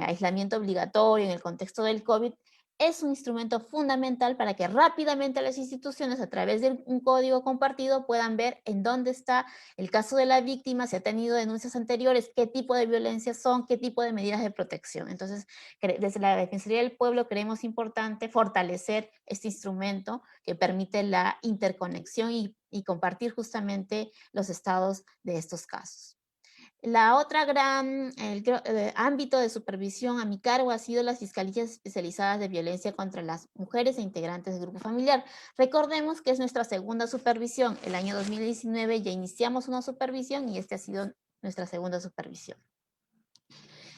aislamiento obligatorio, en el contexto del COVID, es un instrumento fundamental para que rápidamente las instituciones a través de un código compartido puedan ver en dónde está el caso de la víctima, si ha tenido denuncias anteriores, qué tipo de violencia son, qué tipo de medidas de protección. Entonces, desde la Defensoría del Pueblo creemos importante fortalecer este instrumento que permite la interconexión y compartir justamente los estados de estos casos. La otra gran ámbito de supervisión a mi cargo ha sido las fiscalías especializadas de violencia contra las mujeres e integrantes del grupo familiar. Recordemos que es nuestra segunda supervisión. El año 2019 ya iniciamos una supervisión y esta ha sido nuestra segunda supervisión.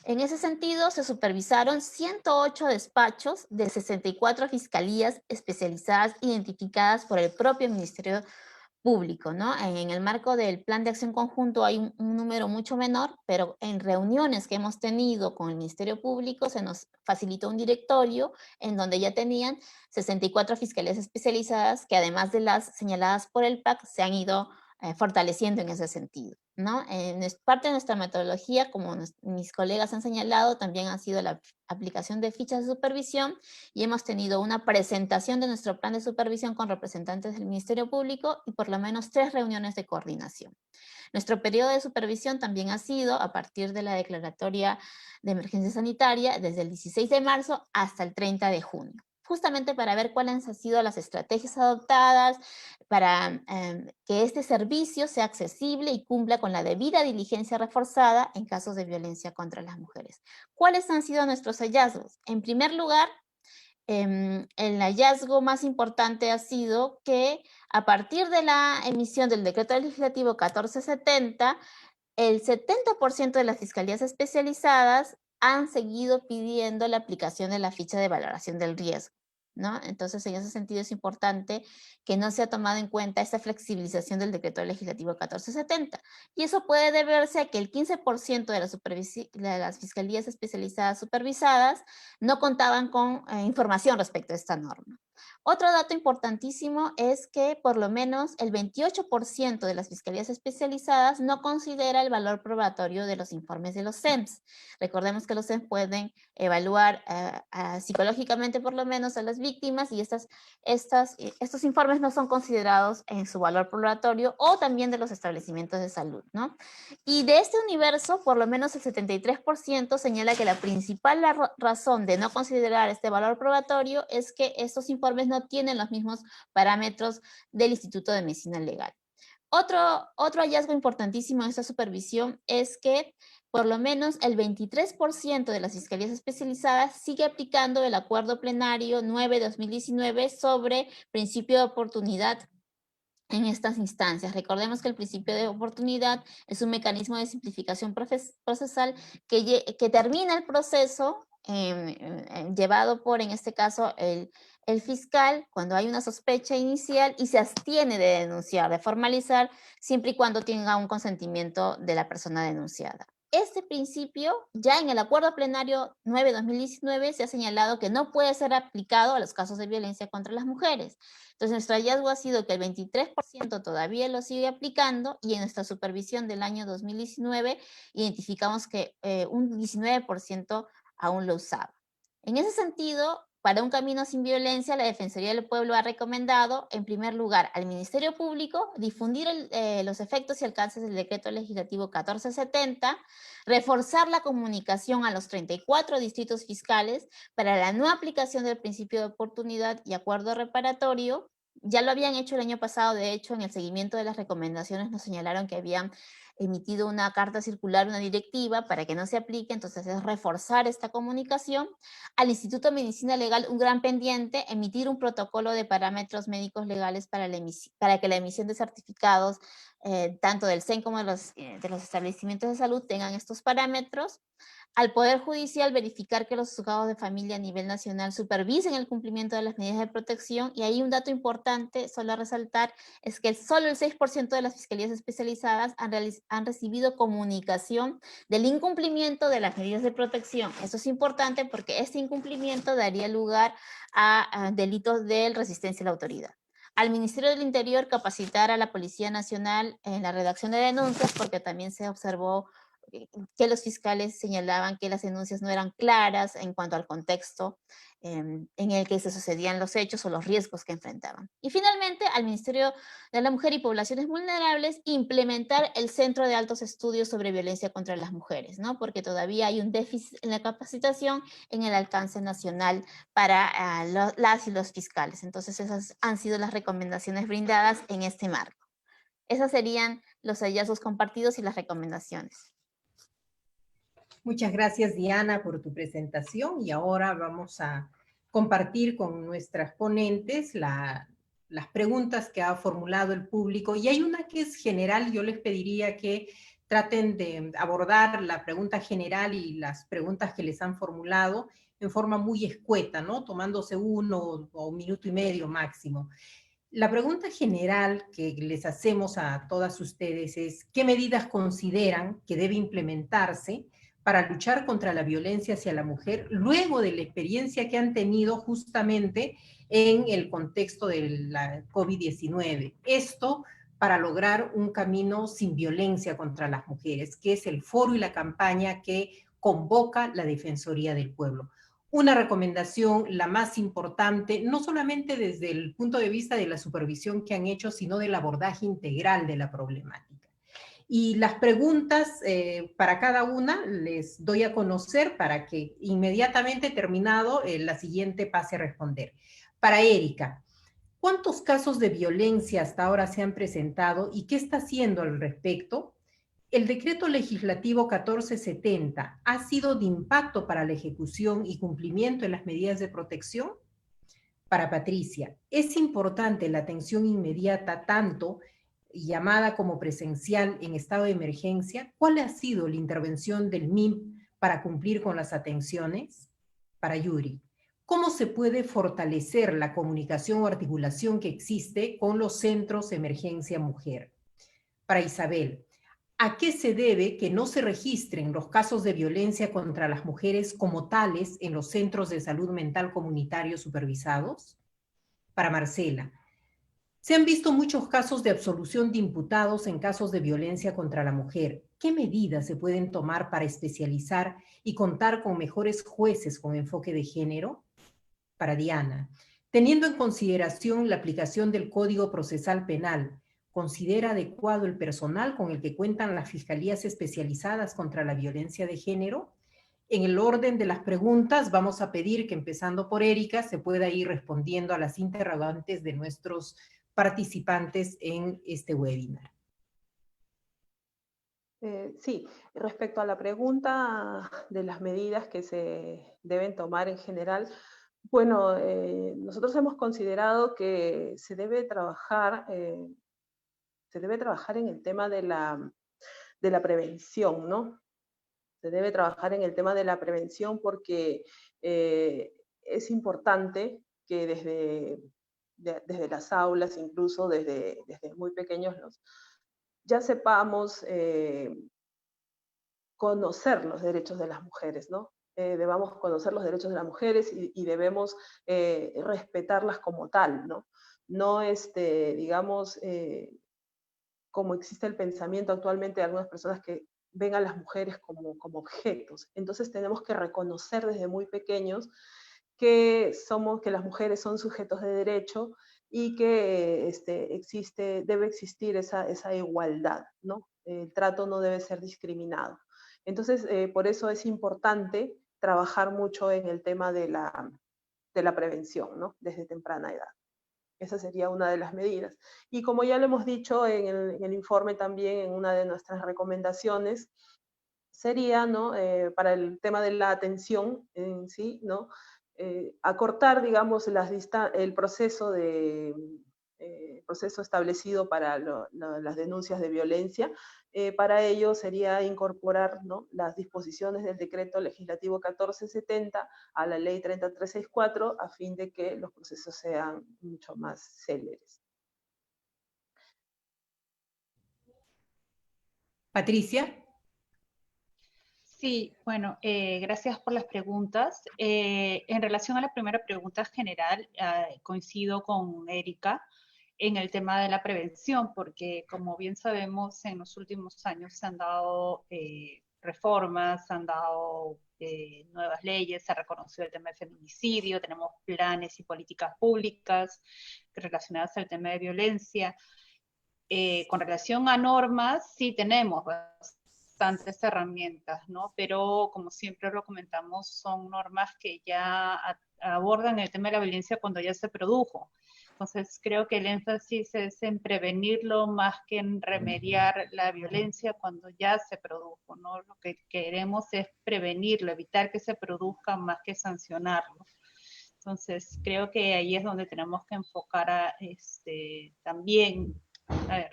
En ese sentido, se supervisaron 108 despachos de 64 fiscalías especializadas identificadas por el propio Ministerio Público, ¿no? En el marco del plan de acción conjunto hay un número mucho menor, pero en reuniones que hemos tenido con el Ministerio Público se nos facilitó un directorio en donde ya tenían 64 fiscalías especializadas que además de las señaladas por el PAC se han ido fortaleciendo en ese sentido, ¿no? Parte de nuestra metodología, como mis colegas han señalado, también ha sido la aplicación de fichas de supervisión y hemos tenido una presentación de nuestro plan de supervisión con representantes del Ministerio Público y por lo menos 3 reuniones de coordinación. Nuestro periodo de supervisión también ha sido a partir de la declaratoria de emergencia sanitaria desde el 16 de marzo hasta el 30 de junio. Justamente para ver cuáles han sido las estrategias adoptadas para que este servicio sea accesible y cumpla con la debida diligencia reforzada en casos de violencia contra las mujeres. ¿Cuáles han sido nuestros hallazgos? En primer lugar, el hallazgo más importante ha sido que a partir de la emisión del decreto legislativo 1470, el 70% de las fiscalías especializadas han seguido pidiendo la aplicación de la ficha de valoración del riesgo, ¿no? Entonces, en ese sentido es importante que no se ha tomado en cuenta esta flexibilización del decreto legislativo 1470. Y eso puede deberse a que el 15% de las fiscalías especializadas supervisadas no contaban con información respecto a esta norma. Otro dato importantísimo es que por lo menos el 28% de las fiscalías especializadas no considera el valor probatorio de los informes de los CEMS. Recordemos que los CEMS pueden evaluar psicológicamente por lo menos a las víctimas y estos informes no son considerados en su valor probatorio o también de los establecimientos de salud, ¿no? Y de este universo, por lo menos el 73% señala que la principal razón de no considerar este valor probatorio es que estos informes no tienen los mismos parámetros del Instituto de Medicina Legal. Otro hallazgo importantísimo en esta supervisión es que por lo menos el 23% de las fiscalías especializadas sigue aplicando el Acuerdo Plenario 9/2019 sobre principio de oportunidad en estas instancias. Recordemos que el principio de oportunidad es un mecanismo de simplificación procesal que termina el proceso llevado por, en este caso, el fiscal cuando hay una sospecha inicial y se abstiene de denunciar, de formalizar, siempre y cuando tenga un consentimiento de la persona denunciada. Este principio, ya en el Acuerdo Plenario 9/2019, se ha señalado que no puede ser aplicado a los casos de violencia contra las mujeres. Entonces, nuestro hallazgo ha sido que el 23% todavía lo sigue aplicando, y en nuestra supervisión del año 2019 identificamos que un 19% aún lo usaba. En ese sentido, para un camino sin violencia, la Defensoría del Pueblo ha recomendado, en primer lugar, al Ministerio Público difundir los efectos y alcances del Decreto Legislativo 1470, reforzar la comunicación a los 34 distritos fiscales para la no aplicación del principio de oportunidad y acuerdo reparatorio. Ya lo habían hecho el año pasado, de hecho, en el seguimiento de las recomendaciones nos señalaron que habían emitido una carta circular, una directiva para que no se aplique, entonces es reforzar esta comunicación. Al Instituto de Medicina Legal, un gran pendiente, emitir un protocolo de parámetros médicos legales para que la emisión de certificados, tanto del CEN como de los establecimientos de salud, tengan estos parámetros. Al Poder Judicial, verificar que los juzgados de familia a nivel nacional supervisen el cumplimiento de las medidas de protección. Y ahí un dato importante, solo a resaltar, es que solo el 6% de las fiscalías especializadas han recibido comunicación del incumplimiento de las medidas de protección. Eso es importante porque este incumplimiento daría lugar a delitos de resistencia a la autoridad. Al Ministerio del Interior, capacitar a la Policía Nacional en la redacción de denuncias, porque también se observó que los fiscales señalaban que las denuncias no eran claras en cuanto al contexto en el que se sucedían los hechos o los riesgos que enfrentaban. Y finalmente, al Ministerio de la Mujer y Poblaciones Vulnerables, implementar el Centro de Altos Estudios sobre Violencia contra las Mujeres, ¿no? Porque todavía hay un déficit en la capacitación en el alcance nacional para las y los fiscales. Entonces, esas han sido las recomendaciones brindadas en este marco. Esos serían los hallazgos compartidos y las recomendaciones. Muchas gracias, Diana, por tu presentación, y ahora vamos a compartir con nuestras ponentes las preguntas que ha formulado el público, y hay una que es general. Yo les pediría que traten de abordar la pregunta general y las preguntas que les han formulado en forma muy escueta, ¿no? Tomándose 1 o 1 minuto y medio máximo. La pregunta general que les hacemos a todas ustedes es: ¿qué medidas consideran que debe implementarse para luchar contra la violencia hacia la mujer luego de la experiencia que han tenido justamente en el contexto de la COVID-19? Esto para lograr un camino sin violencia contra las mujeres, que es el foro y la campaña que convoca la Defensoría del Pueblo. Una recomendación, la más importante, no solamente desde el punto de vista de la supervisión que han hecho, sino del abordaje integral de la problemática. Y las preguntas para cada una les doy a conocer para que inmediatamente terminado la siguiente pase a responder. Para Erika, ¿cuántos casos de violencia hasta ahora se han presentado y qué está haciendo al respecto? ¿El decreto legislativo 1470 ha sido de impacto para la ejecución y cumplimiento de las medidas de protección? Para Patricia, ¿es importante la atención inmediata, tanto llamada como presencial, en estado de emergencia? ¿Cuál ha sido la intervención del MIM para cumplir con las atenciones? Para Yuri, ¿cómo se puede fortalecer la comunicación o articulación que existe con los centros de emergencia mujer? Para Isabel, ¿a qué se debe que no se registren los casos de violencia contra las mujeres como tales en los centros de salud mental comunitarios supervisados? Para Marcela, se han visto muchos casos de absolución de imputados en casos de violencia contra la mujer. ¿Qué medidas se pueden tomar para especializar y contar con mejores jueces con enfoque de género? Para Diana, teniendo en consideración la aplicación del Código Procesal Penal, ¿considera adecuado el personal con el que cuentan las fiscalías especializadas contra la violencia de género? En el orden de las preguntas, vamos a pedir que, empezando por Erika, se pueda ir respondiendo a las interrogantes de nuestros participantes en este webinar. Sí, respecto a la pregunta de las medidas que se deben tomar en general, bueno, nosotros hemos considerado que se debe trabajar se debe trabajar en el tema de la prevención, ¿no? Se debe trabajar en el tema de la prevención porque es importante que desde las aulas, incluso desde muy pequeños, ya sepamos conocer los derechos de las mujeres, ¿no? Debamos conocer los derechos de las mujeres y debemos respetarlas como tal, ¿no? No, digamos, como existe el pensamiento actualmente de algunas personas que ven a las mujeres como objetos. Entonces tenemos que reconocer desde muy pequeños que las mujeres son sujetos de derecho y que debe existir esa igualdad, ¿no? El trato no debe ser discriminado. Entonces, por eso es importante trabajar mucho en el tema de la prevención, ¿no? Desde temprana edad. Esa sería una de las medidas. Y como ya lo hemos dicho en el informe también, en una de nuestras recomendaciones, sería, ¿no? Para el tema de la atención en sí, ¿no? Acortar, digamos, el proceso establecido para las denuncias de violencia. Para ello sería incorporar, ¿no? las disposiciones del decreto legislativo 1470 a la ley 3364 a fin de que los procesos sean mucho más céleres. Patricia. Sí, bueno, gracias por las preguntas. En relación a la primera pregunta general, coincido con Erika en el tema de la prevención, porque como bien sabemos, en los últimos años se han dado reformas, se han dado nuevas leyes, se ha reconocido el tema del feminicidio, tenemos planes y políticas públicas relacionadas al tema de violencia. Con relación a normas, sí tenemos bastantes herramientas, ¿no? Pero como siempre lo comentamos, son normas que ya abordan el tema de la violencia cuando ya se produjo. Entonces creo que el énfasis es en prevenirlo más que en remediar la violencia cuando ya se produjo, ¿no? Lo que queremos es prevenirlo, evitar que se produzca más que sancionarlo. Entonces creo que ahí es donde tenemos que enfocar también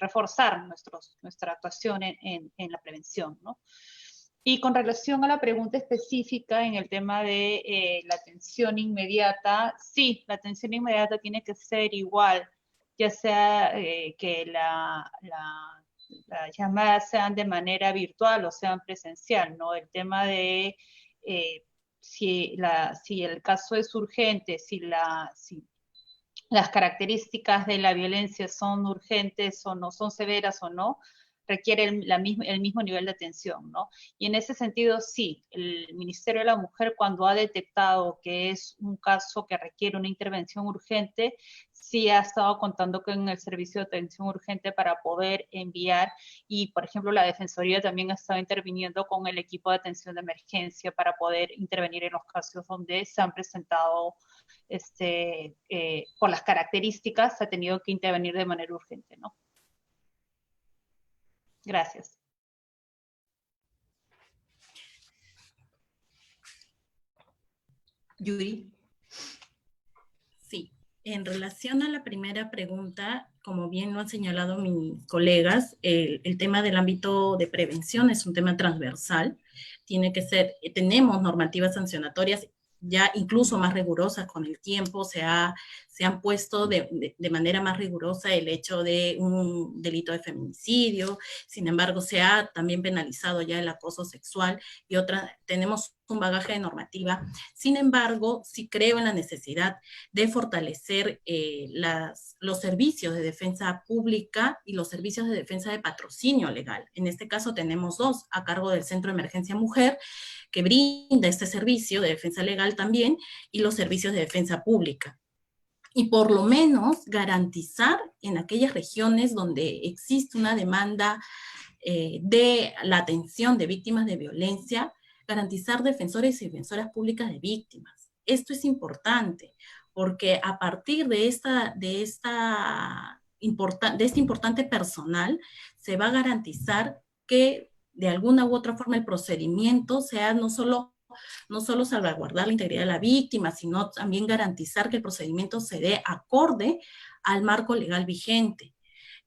reforzar nuestra actuación en la prevención, ¿no? Y con relación a la pregunta específica en el tema de la atención inmediata, sí, la atención inmediata tiene que ser igual, ya sea que las llamadas sean de manera virtual o sean presencial, ¿no? El tema de si el caso es urgente, si las características de la violencia son urgentes o no, son severas o no, requiere el mismo nivel de atención, ¿no? Y en ese sentido, sí, el Ministerio de la Mujer, cuando ha detectado que es un caso que requiere una intervención urgente, sí ha estado contando con el servicio de atención urgente para poder enviar, y por ejemplo la Defensoría también ha estado interviniendo con el equipo de atención de emergencia para poder intervenir en los casos donde se han presentado por las características, se ha tenido que intervenir de manera urgente, ¿no? Gracias. Yuri. Sí, en relación a la primera pregunta, como bien lo han señalado mis colegas, el tema del ámbito de prevención es un tema transversal. Tiene que ser, tenemos normativas sancionatorias ya incluso más rigurosas con el tiempo, se han puesto de manera más rigurosa el hecho de un delito de feminicidio, sin embargo se ha también penalizado ya el acoso sexual y tenemos un bagaje de normativa. Sin embargo, sí creo en la necesidad de fortalecer los servicios de defensa pública y los servicios de defensa de patrocinio legal. En este caso tenemos dos a cargo del Centro de Emergencia Mujer, que brinda este servicio de defensa legal también, y los servicios de defensa pública. Y por lo menos garantizar en aquellas regiones donde existe una demanda de la atención de víctimas de violencia, garantizar defensores y defensoras públicas de víctimas. Esto es importante, porque a partir de este importante personal, se va a garantizar que de alguna u otra forma el procedimiento sea no solo salvaguardar la integridad de la víctima, sino también garantizar que el procedimiento se dé acorde al marco legal vigente.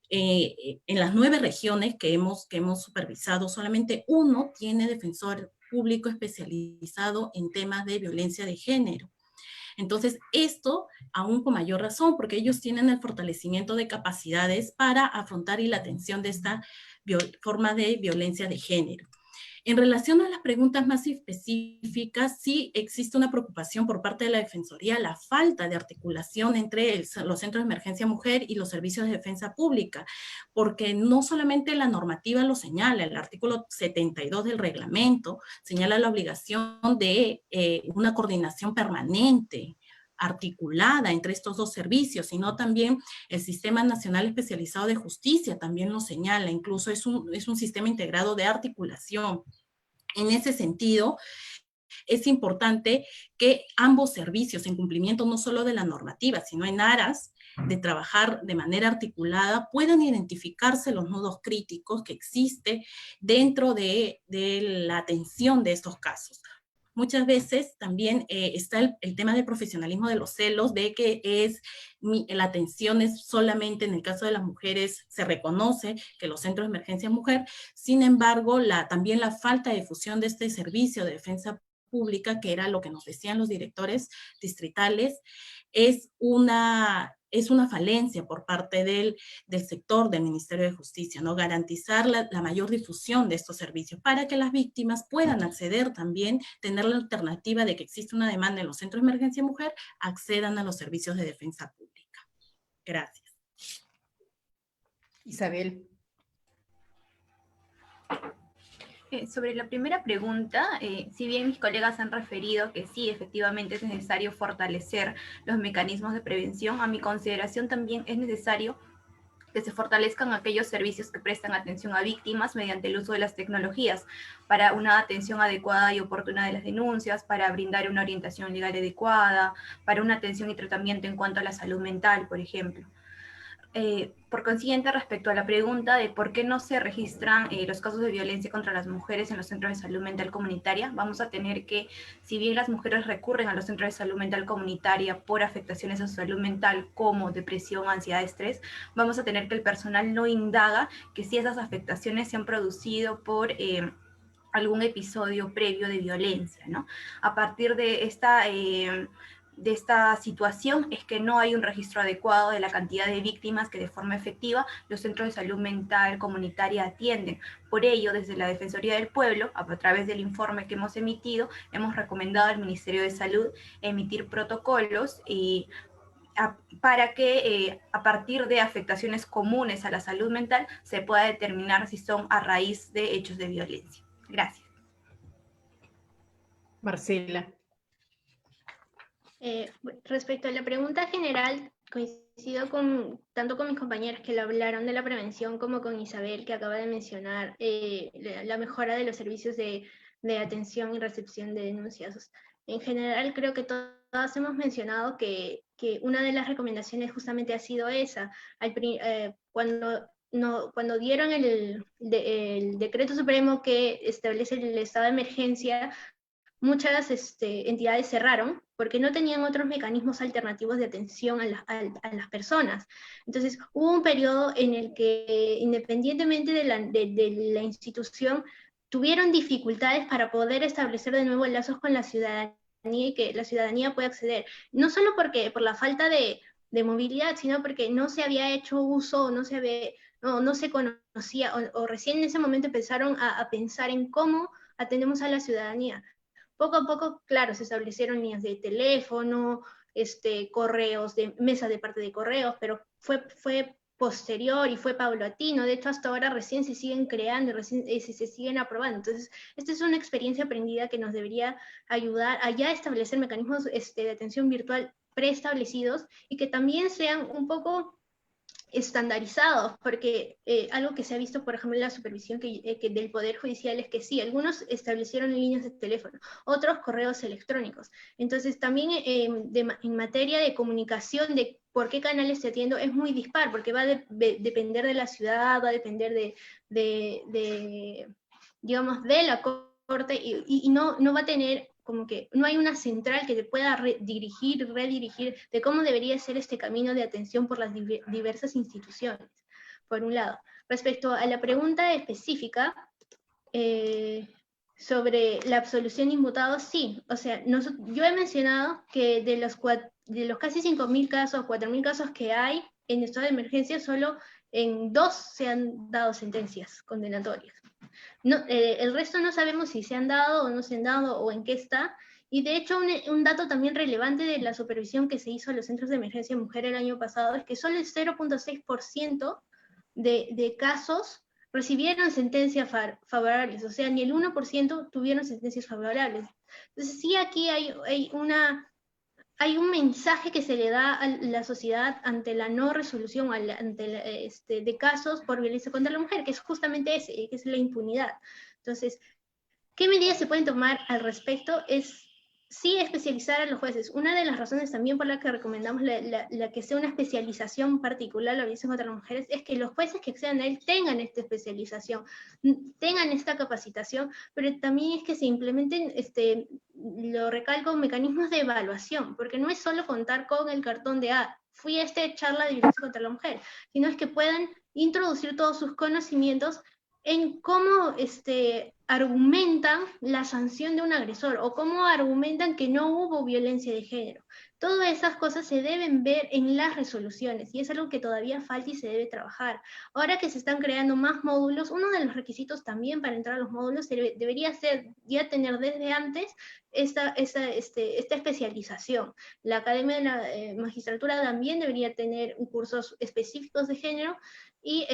en las 9 regiones que hemos supervisado, solamente 1 tiene defensor público especializado en temas de violencia de género. Entonces, esto aún con mayor razón, porque ellos tienen el fortalecimiento de capacidades para afrontar y la atención de esta forma de violencia de género. En relación a las preguntas más específicas, sí existe una preocupación por parte de la Defensoría, la falta de articulación entre los centros de emergencia mujer y los servicios de defensa pública, porque no solamente la normativa lo señala, el artículo 72 del reglamento señala la obligación de una coordinación permanente, articulada entre estos 2 servicios, sino también el Sistema Nacional Especializado de Justicia también lo señala, incluso es un sistema integrado de articulación. En ese sentido, es importante que ambos servicios, en cumplimiento no solo de la normativa, sino en aras de trabajar de manera articulada, puedan identificarse los nudos críticos que existen dentro de la atención de estos casos. Muchas veces también está el tema del profesionalismo de los celos, de que la atención es solamente en el caso de las mujeres, se reconoce que los centros de emergencia mujer, sin embargo, también la falta de difusión de este servicio de defensa pública, que era lo que nos decían los directores distritales, es una falencia por parte del sector del Ministerio de Justicia, ¿no? Garantizar la mayor difusión de estos servicios para que las víctimas puedan acceder también, tener la alternativa de que existe una demanda en los centros de emergencia mujer, accedan a los servicios de defensa pública. Gracias. Isabel. Sobre la primera pregunta, si bien mis colegas han referido que sí, efectivamente es necesario fortalecer los mecanismos de prevención, a mi consideración también es necesario que se fortalezcan aquellos servicios que prestan atención a víctimas mediante el uso de las tecnologías para una atención adecuada y oportuna de las denuncias, para brindar una orientación legal adecuada, para una atención y tratamiento en cuanto a la salud mental, por ejemplo. Por consiguiente, respecto a la pregunta de por qué no se registran los casos de violencia contra las mujeres en los centros de salud mental comunitaria, vamos a tener que, si bien las mujeres recurren a los centros de salud mental comunitaria por afectaciones a su salud mental como depresión, ansiedad, estrés, vamos a tener que el personal no indaga que si esas afectaciones se han producido por algún episodio previo de violencia, ¿no? A partir de esta situación es que no hay un registro adecuado de la cantidad de víctimas que de forma efectiva los centros de salud mental comunitaria atienden. Por ello, desde la Defensoría del Pueblo, a través del informe que hemos emitido, hemos recomendado al Ministerio de Salud emitir protocolos para que a partir de afectaciones comunes a la salud mental se pueda determinar si son a raíz de hechos de violencia. Gracias. Marcela. Respecto a la pregunta general, coincido tanto con mis compañeras que lo hablaron de la prevención como con Isabel, que acaba de mencionar la mejora de los servicios de atención y recepción de denuncias. En general, creo que todas hemos mencionado que una de las recomendaciones justamente ha sido esa. Cuando dieron el decreto supremo que establece el estado de emergencia, muchas entidades cerraron porque no tenían otros mecanismos alternativos de atención a las personas. Entonces, hubo un periodo en el que, independientemente de la institución, tuvieron dificultades para poder establecer de nuevo lazos con la ciudadanía y que la ciudadanía pueda acceder. No solo por la falta de movilidad, sino porque no se había hecho uso, no se conocía, o recién en ese momento empezaron a pensar en cómo atendemos a la ciudadanía. Poco a poco, claro, se establecieron líneas de teléfono, correos, mesas de parte de correos, pero fue posterior y fue paulatino. De hecho, hasta ahora recién se siguen creando, recién se siguen aprobando. Entonces, esta es una experiencia aprendida que nos debería ayudar a ya establecer mecanismos de atención virtual preestablecidos y que también sean un poco estandarizados, porque algo que se ha visto, por ejemplo, en la supervisión que del Poder Judicial es que sí, algunos establecieron líneas de teléfono, otros correos electrónicos. Entonces, también en materia de comunicación, de por qué canales te atiendo, es muy dispar, porque va a depender de la ciudad, va a depender digamos, de la corte, y no va a tener, como que no hay una central que te pueda redirigir de cómo debería ser este camino de atención por las diversas instituciones. por un lado. Respecto a la pregunta específica sobre la absolución de imputados, sí. O sea, yo he mencionado que de los casi 5.000 casos, 4.000 casos que hay en estado de emergencia, solo en 2 se han dado sentencias condenatorias. No, el resto no sabemos si se han dado o no se han dado o en qué está. Y de hecho, un dato también relevante de la supervisión que se hizo a los centros de emergencia mujer el año pasado es que solo el 0.6% de casos recibieron sentencias favorables, o sea, ni el 1% tuvieron sentencias favorables. Entonces, sí, aquí hay un mensaje que se le da a la sociedad ante la no resolución de casos por violencia contra la mujer, que es justamente ese, que es la impunidad. Entonces, ¿qué medidas se pueden tomar al respecto? Sí, especializar a los jueces. Una de las razones también por la que recomendamos la que sea una especialización particular la violencia contra las mujeres es que los jueces que accedan a él tengan esta especialización, tengan esta capacitación, pero también es que se implementen, lo recalco, mecanismos de evaluación, porque no es solo contar con el cartón de, fui a esta charla de violencia contra la mujer, sino es que puedan introducir todos sus conocimientos en cómo argumentan la sanción de un agresor o cómo argumentan que no hubo violencia de género. Todas esas cosas se deben ver en las resoluciones y es algo que todavía falta y se debe trabajar. Ahora que se están creando más módulos, uno de los requisitos también para entrar a los módulos debería ser ya tener desde antes esta especialización. La Academia de la Magistratura también debería tener cursos específicos de género y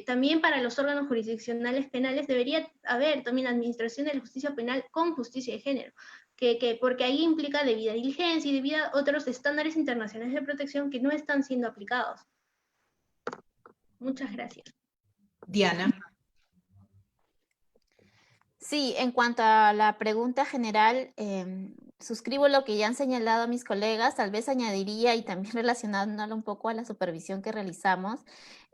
también para los órganos jurisdiccionales penales debería haber también administración de la justicia penal con justicia de género, porque ahí implica debida diligencia y debida otros estándares internacionales de protección que no están siendo aplicados. Muchas gracias. Diana. Sí, en cuanto a la pregunta general, suscribo lo que ya han señalado mis colegas, tal vez añadiría y también relacionándolo un poco a la supervisión que realizamos.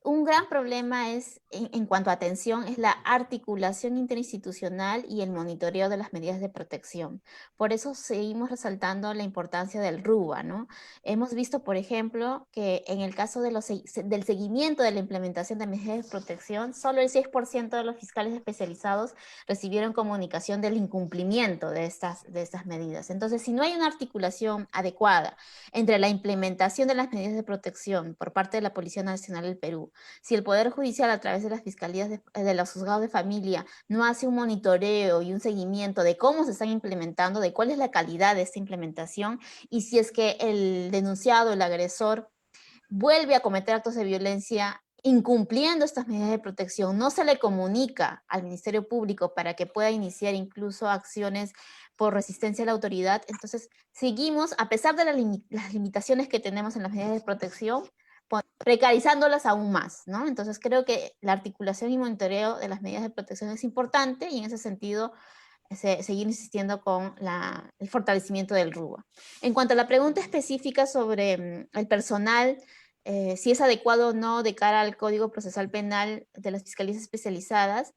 Un gran problema es, en cuanto a atención, es la articulación interinstitucional y el monitoreo de las medidas de protección. Por eso seguimos resaltando la importancia del RUBA, ¿no? Hemos visto, por ejemplo, que en el caso de del seguimiento de la implementación de medidas de protección, solo el 6% de los fiscales especializados recibieron comunicación del incumplimiento de estas medidas. Entonces, si no hay una articulación adecuada entre la implementación de las medidas de protección por parte de la Policía Nacional del Perú, si el Poder Judicial a través de las fiscalías de los juzgados de familia no hace un monitoreo y un seguimiento de cómo se están implementando, de cuál es la calidad de esta implementación, y si es que el denunciado, el agresor, vuelve a cometer actos de violencia incumpliendo estas medidas de protección, no se le comunica al Ministerio Público para que pueda iniciar incluso acciones por resistencia a la autoridad, entonces seguimos, a pesar de las limitaciones que tenemos en las medidas de protección, precarizándolas aún más, ¿no? Entonces creo que la articulación y monitoreo de las medidas de protección es importante y en ese sentido seguir insistiendo con el fortalecimiento del RUBA. En cuanto a la pregunta específica sobre el personal, si es adecuado o no de cara al Código Procesal Penal de las fiscalías especializadas,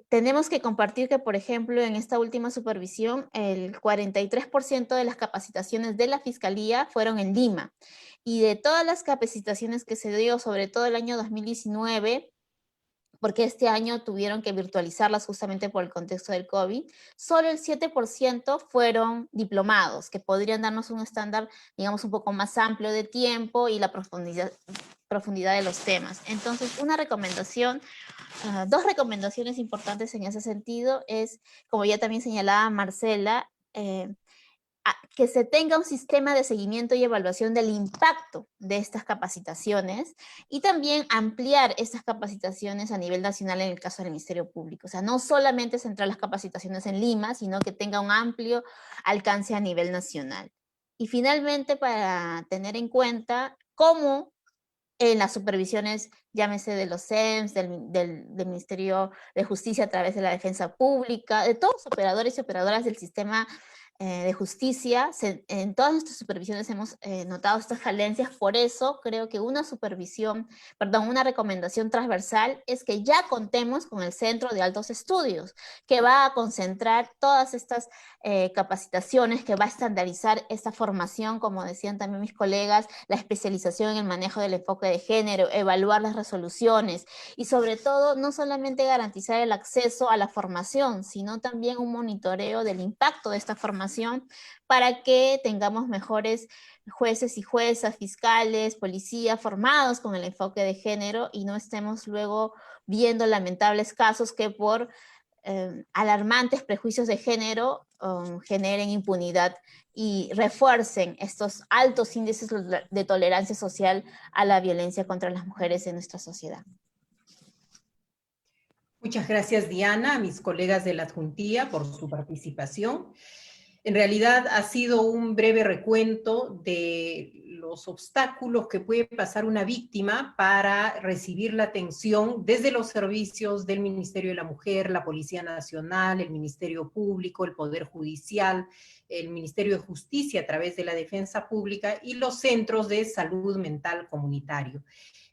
tenemos que compartir que, por ejemplo, en esta última supervisión, el 43% de las capacitaciones de la Fiscalía fueron en Lima. Y de todas las capacitaciones que se dio, sobre todo el año 2019, porque este año tuvieron que virtualizarlas justamente por el contexto del COVID, solo el 7% fueron diplomados, que podrían darnos un estándar, digamos, un poco más amplio de tiempo y la profundidad de los temas. Entonces, una recomendación, dos recomendaciones importantes en ese sentido es, como ya también señalaba Marcela, que se tenga un sistema de seguimiento y evaluación del impacto de estas capacitaciones y también ampliar estas capacitaciones a nivel nacional en el caso del Ministerio Público. O sea, no solamente centrar las capacitaciones en Lima, sino que tenga un amplio alcance a nivel nacional. Y finalmente, para tener en cuenta cómo en las supervisiones, llámese de los CEMS, del Ministerio de Justicia a través de la Defensa Pública, de todos los operadores y operadoras del sistema de Justicia, en todas nuestras supervisiones hemos notado estas falencias. Por eso creo que una recomendación transversal es que ya contemos con el Centro de Altos Estudios, que va a concentrar todas estas capacitaciones, que va a estandarizar esta formación, como decían también mis colegas, la especialización en el manejo del enfoque de género, evaluar las resoluciones y sobre todo no solamente garantizar el acceso a la formación, sino también un monitoreo del impacto de esta formación para que tengamos mejores jueces y juezas, fiscales, policías formados con el enfoque de género y no estemos luego viendo lamentables casos que por alarmantes prejuicios de género generen impunidad y refuercen estos altos índices de tolerancia social a la violencia contra las mujeres en nuestra sociedad. Muchas gracias, Diana, a mis colegas de la Adjuntía por su participación. En realidad ha sido un breve recuento de los obstáculos que puede pasar una víctima para recibir la atención desde los servicios del Ministerio de la Mujer, la Policía Nacional, el Ministerio Público, el Poder Judicial, el Ministerio de Justicia a través de la Defensa Pública y los centros de salud mental comunitario.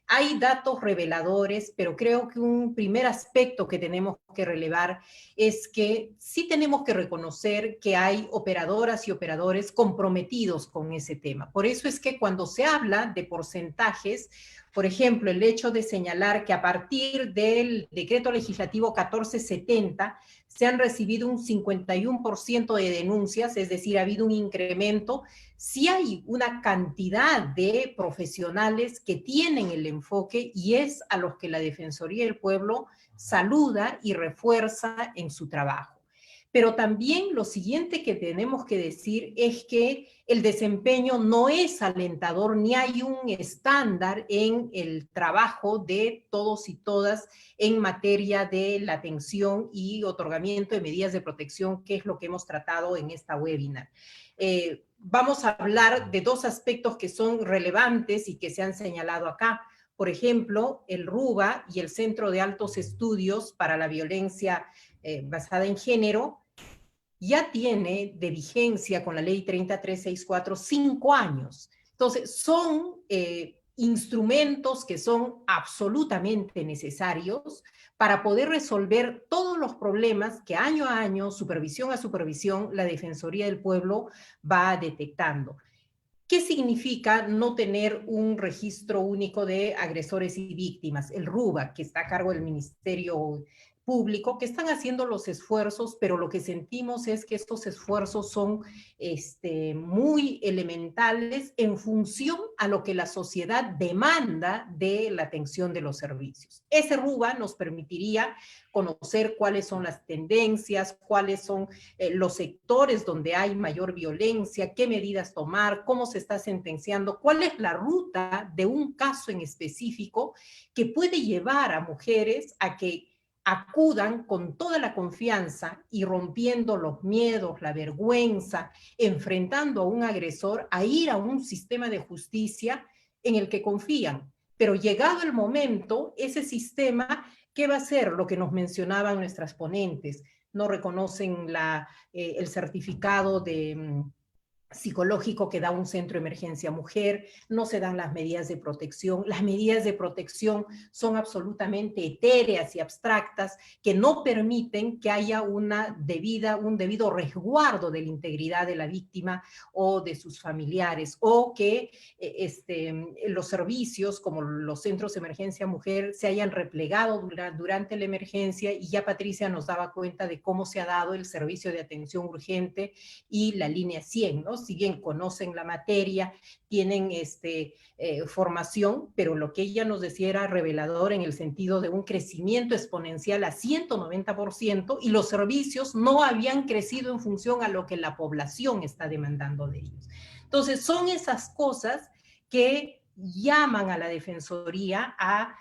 Hay datos reveladores, pero creo que un primer aspecto que tenemos que relevar es que sí tenemos que reconocer que hay operadoras y operadores comprometidos con ese tema. Por eso es que cuando se habla de porcentajes, por ejemplo, el hecho de señalar que a partir del decreto legislativo 1470 se han recibido un 51% de denuncias, es decir, ha habido un incremento. Sí hay una cantidad de profesionales que tienen el enfoque y es a los que la Defensoría del Pueblo saluda y refuerza en su trabajo. Pero también lo siguiente que tenemos que decir es que el desempeño no es alentador, ni hay un estándar en el trabajo de todos y todas en materia de la atención y otorgamiento de medidas de protección, que es lo que hemos tratado en esta webinar. Vamos a hablar de dos aspectos que son relevantes y que se han señalado acá. Por ejemplo, el RUBA y el Centro de Altos Estudios para la Violencia basada en género ya tiene de vigencia con la ley 30364 5 años. Entonces, son instrumentos que son absolutamente necesarios para poder resolver todos los problemas que año a año, supervisión a supervisión, la Defensoría del Pueblo va detectando. ¿Qué significa no tener un registro único de agresores y víctimas? El RUBA, que está a cargo del Ministerio Público, que están haciendo los esfuerzos, pero lo que sentimos es que estos esfuerzos son muy elementales en función a lo que la sociedad demanda de la atención de los servicios. Ese RUBA nos permitiría conocer cuáles son las tendencias, cuáles son los sectores donde hay mayor violencia, qué medidas tomar, cómo se está sentenciando, cuál es la ruta de un caso en específico que puede llevar a mujeres a que acudan con toda la confianza y rompiendo los miedos, la vergüenza, enfrentando a un agresor, a ir a un sistema de justicia en el que confían. Pero llegado el momento, ese sistema, ¿qué va a hacer? Lo que nos mencionaban nuestras ponentes. No reconocen el certificado de psicológico que da un centro de emergencia mujer, no se dan las medidas de protección. Las medidas de protección son absolutamente etéreas y abstractas que no permiten que haya un debido resguardo de la integridad de la víctima o de sus familiares, o que los servicios como los centros de emergencia mujer se hayan replegado durante la emergencia, y ya Patricia nos daba cuenta de cómo se ha dado el servicio de atención urgente y la línea 100, ¿no? Si bien conocen la materia, tienen formación, pero lo que ella nos decía era revelador en el sentido de un crecimiento exponencial a 190%, y los servicios no habían crecido en función a lo que la población está demandando de ellos. Entonces, son esas cosas que llaman a la Defensoría a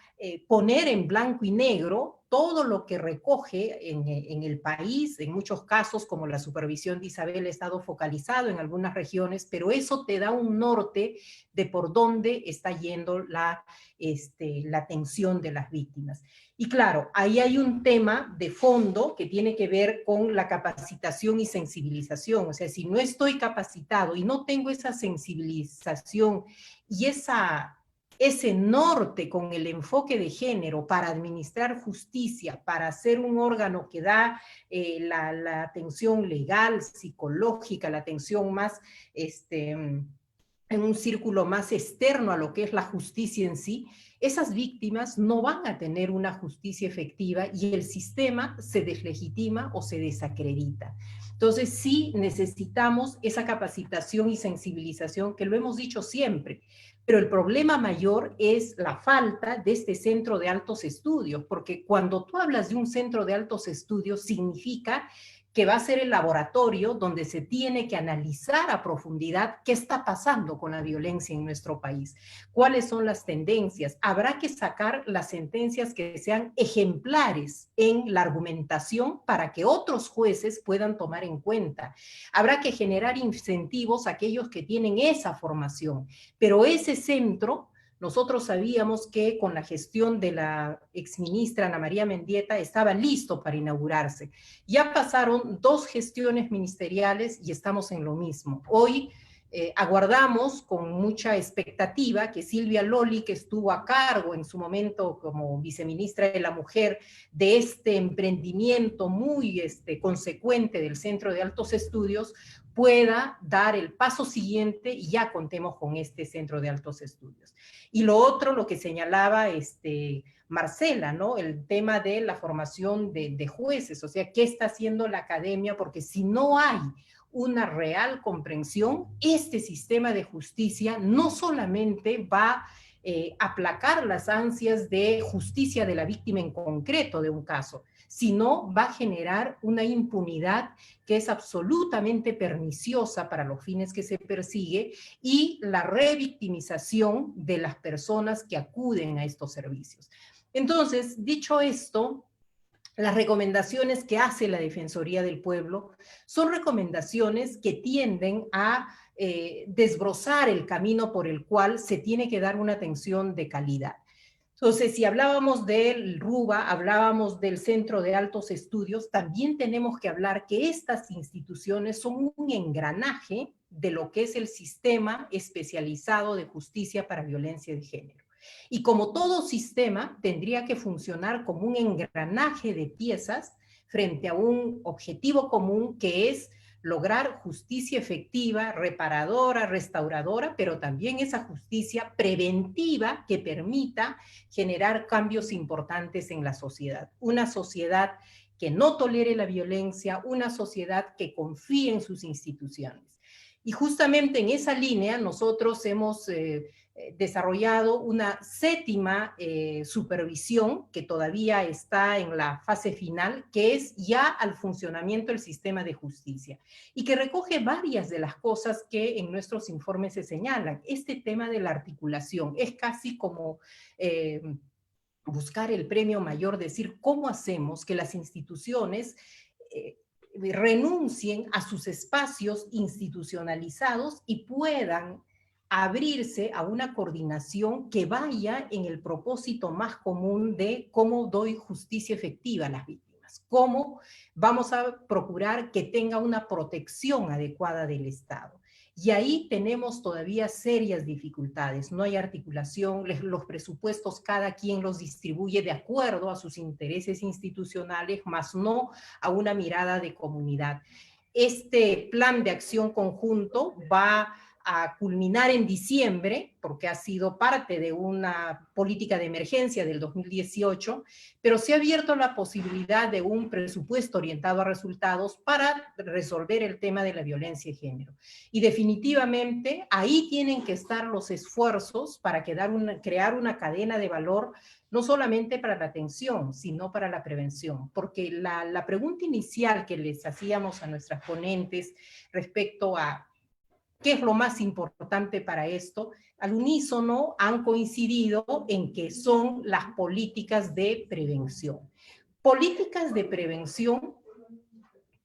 poner en blanco y negro todo lo que recoge en el país, en muchos casos, como la supervisión de Isabel, ha estado focalizado en algunas regiones, pero eso te da un norte de por dónde está yendo la atención de las víctimas. Y claro, ahí hay un tema de fondo que tiene que ver con la capacitación y sensibilización. O sea, si no estoy capacitado y no tengo esa sensibilización y ese norte con el enfoque de género para administrar justicia, para ser un órgano que da la atención legal, psicológica, la atención más, en un círculo más externo a lo que es la justicia en sí, esas víctimas no van a tener una justicia efectiva y el sistema se deslegitima o se desacredita. Entonces sí necesitamos esa capacitación y sensibilización que lo hemos dicho siempre, pero el problema mayor es la falta de este centro de altos estudios, porque cuando tú hablas de un centro de altos estudios significa que va a ser el laboratorio donde se tiene que analizar a profundidad qué está pasando con la violencia en nuestro país, cuáles son las tendencias. Habrá que sacar las sentencias que sean ejemplares en la argumentación para que otros jueces puedan tomar en cuenta. Habrá que generar incentivos a aquellos que tienen esa formación, pero ese centro, nosotros sabíamos que con la gestión de la exministra Ana María Mendieta estaba listo para inaugurarse. Ya pasaron 2 gestiones ministeriales y estamos en lo mismo. Hoy aguardamos con mucha expectativa que Silvia Loli, que estuvo a cargo en su momento como viceministra de la Mujer de este emprendimiento muy consecuente del Centro de Altos Estudios, pueda dar el paso siguiente y ya contemos con este Centro de Altos Estudios. Y lo otro, lo que señalaba Marcela, ¿no? El tema de la formación de jueces, o sea, ¿qué está haciendo la academia? Porque si no hay una real comprensión, este sistema de justicia no solamente va a aplacar las ansias de justicia de la víctima en concreto de un caso, sino va a generar una impunidad que es absolutamente perniciosa para los fines que se persigue y la revictimización de las personas que acuden a estos servicios. Entonces, dicho esto, las recomendaciones que hace la Defensoría del Pueblo son recomendaciones que tienden a desbrozar el camino por el cual se tiene que dar una atención de calidad. Entonces, si hablábamos del RUBA, hablábamos del Centro de Altos Estudios, también tenemos que hablar que estas instituciones son un engranaje de lo que es el sistema especializado de justicia para violencia de género. Y como todo sistema, tendría que funcionar como un engranaje de piezas frente a un objetivo común que es lograr justicia efectiva, reparadora, restauradora, pero también esa justicia preventiva que permita generar cambios importantes en la sociedad. Una sociedad que no tolere la violencia, una sociedad que confíe en sus instituciones. Y justamente en esa línea nosotros hemos desarrollado una 7ª supervisión que todavía está en la fase final, que es ya al funcionamiento del sistema de justicia y que recoge varias de las cosas que en nuestros informes se señalan. Este tema de la articulación es casi como buscar el premio mayor, decir cómo hacemos que las instituciones renuncien a sus espacios institucionalizados y puedan abrirse a una coordinación que vaya en el propósito más común de cómo doy justicia efectiva a las víctimas, cómo vamos a procurar que tenga una protección adecuada del Estado. Y ahí tenemos todavía serias dificultades, no hay articulación, los presupuestos cada quien los distribuye de acuerdo a sus intereses institucionales, más no a una mirada de comunidad. Este plan de acción conjunto va a culminar en diciembre, porque ha sido parte de una política de emergencia del 2018, pero se ha abierto la posibilidad de un presupuesto orientado a resultados para resolver el tema de la violencia de género. Y definitivamente ahí tienen que estar los esfuerzos para crear una cadena de valor, no solamente para la atención, sino para la prevención, porque la pregunta inicial que les hacíamos a nuestras ponentes respecto a ¿qué es lo más importante para esto? Al unísono han coincidido en que son las políticas de prevención. políticas de prevención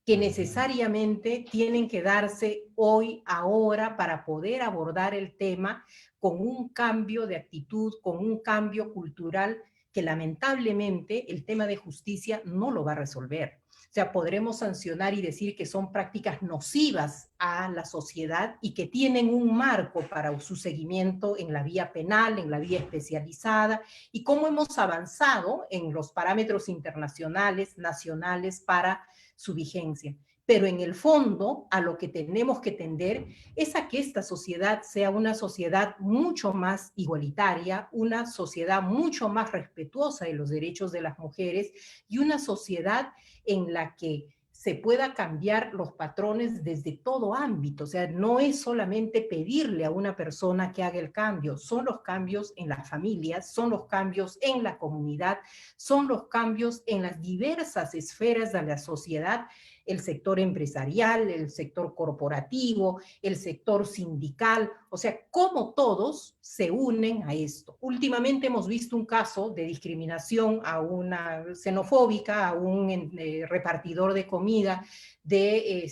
que necesariamente tienen que darse hoy, ahora, para poder abordar el tema con un cambio de actitud, con un cambio cultural que lamentablemente el tema de justicia no lo va a resolver. O sea, podremos sancionar y decir que son prácticas nocivas a la sociedad y que tienen un marco para su seguimiento en la vía penal, en la vía especializada, y cómo hemos avanzado en los parámetros internacionales, nacionales, para su vigencia. Pero en el fondo, a lo que tenemos que tender es a que esta sociedad sea una sociedad mucho más igualitaria, una sociedad mucho más respetuosa de los derechos de las mujeres y una sociedad en la que se pueda cambiar los patrones desde todo ámbito. O sea, no es solamente pedirle a una persona que haga el cambio, son los cambios en las familias, son los cambios en la comunidad, son los cambios en las diversas esferas de la sociedad, el sector empresarial, el sector corporativo, el sector sindical, o sea, cómo todos se unen a esto. Últimamente hemos visto un caso de discriminación a una xenofóbica, a un repartidor de comida de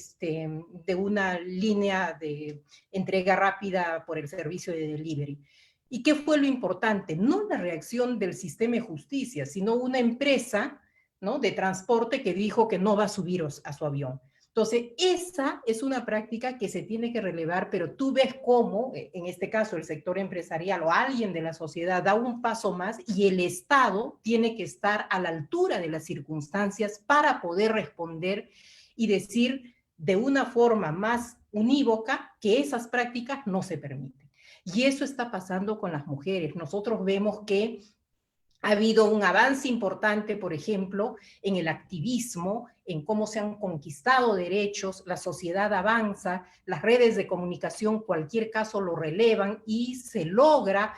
una línea de entrega rápida por el servicio de delivery. ¿Y qué fue lo importante? No la reacción del sistema de justicia, sino una empresa, ¿no?, de transporte que dijo que no va a subir a su avión. Entonces, esa es una práctica que se tiene que relevar, pero tú ves cómo, en este caso, el sector empresarial o alguien de la sociedad da un paso más y el Estado tiene que estar a la altura de las circunstancias para poder responder y decir de una forma más unívoca que esas prácticas no se permiten. Y eso está pasando con las mujeres. Nosotros vemos que ha habido un avance importante, por ejemplo, en el activismo, en cómo se han conquistado derechos, la sociedad avanza, las redes de comunicación, cualquier caso lo relevan y se logra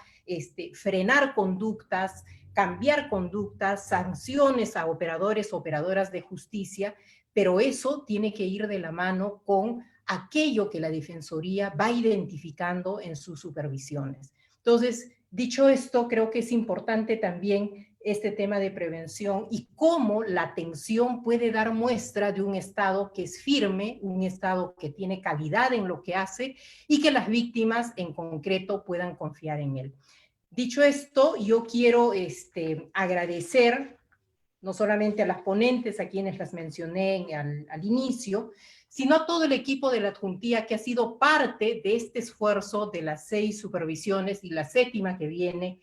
frenar conductas, cambiar conductas, sanciones a operadores, operadoras de justicia, pero eso tiene que ir de la mano con aquello que la Defensoría va identificando en sus supervisiones. Entonces, dicho esto, creo que es importante también este tema de prevención y cómo la atención puede dar muestra de un Estado que es firme, un Estado que tiene calidad en lo que hace y que las víctimas en concreto puedan confiar en él. Dicho esto, yo quiero agradecer no solamente a las ponentes, a quienes las mencioné al inicio, sino a todo el equipo de la adjuntía que ha sido parte de este esfuerzo de las 6 supervisiones y la 7ª que viene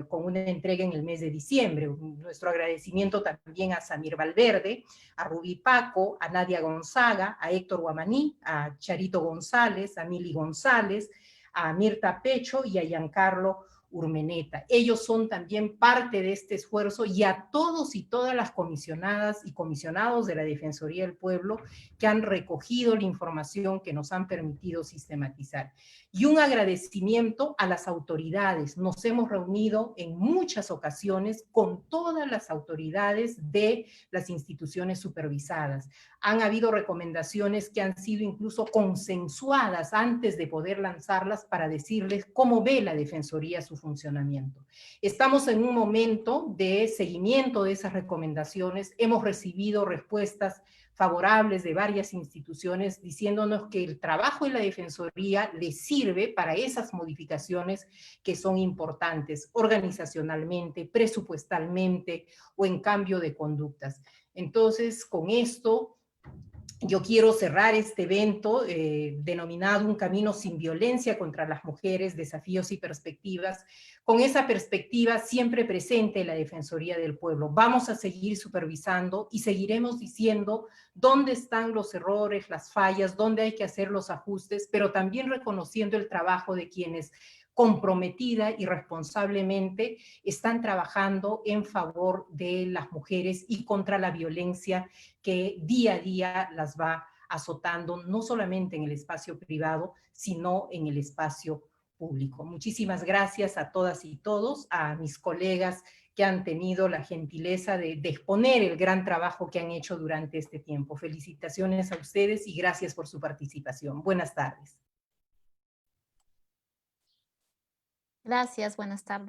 con una entrega en el mes de diciembre. Nuestro agradecimiento también a Samir Valverde, a Rubí Paco, a Nadia Gonzaga, a Héctor Guamaní, a Charito González, a Mili González, a Mirta Pecho y a Giancarlo Urmeneta. Ellos son también parte de este esfuerzo y a todos y todas las comisionadas y comisionados de la Defensoría del Pueblo que han recogido la información que nos han permitido sistematizar. Y un agradecimiento a las autoridades. Nos hemos reunido en muchas ocasiones con todas las autoridades de las instituciones supervisadas. Han habido recomendaciones que han sido incluso consensuadas antes de poder lanzarlas para decirles cómo ve la Defensoría su funcionamiento. Estamos en un momento de seguimiento de esas recomendaciones. Hemos recibido respuestas favorables de varias instituciones diciéndonos que el trabajo de la Defensoría les sirve para esas modificaciones que son importantes organizacionalmente, presupuestalmente o en cambio de conductas. Entonces, con esto yo quiero cerrar este evento denominado Un Camino sin Violencia contra las Mujeres, Desafíos y Perspectivas, con esa perspectiva siempre presente en la Defensoría del Pueblo. Vamos a seguir supervisando y seguiremos diciendo dónde están los errores, las fallas, dónde hay que hacer los ajustes, pero también reconociendo el trabajo de quienes comprometida y responsablemente están trabajando en favor de las mujeres y contra la violencia que día a día las va azotando, no solamente en el espacio privado, sino en el espacio público. Muchísimas gracias a todas y todos, a mis colegas que han tenido la gentileza de exponer el gran trabajo que han hecho durante este tiempo. Felicitaciones a ustedes y gracias por su participación. Buenas tardes. Gracias, buenas tardes.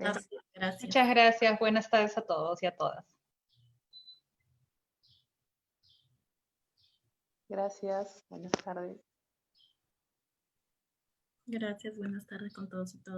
Gracias. Muchas gracias. Buenas tardes a todos y a todas. Gracias, buenas tardes. Gracias, buenas tardes con todos y todas.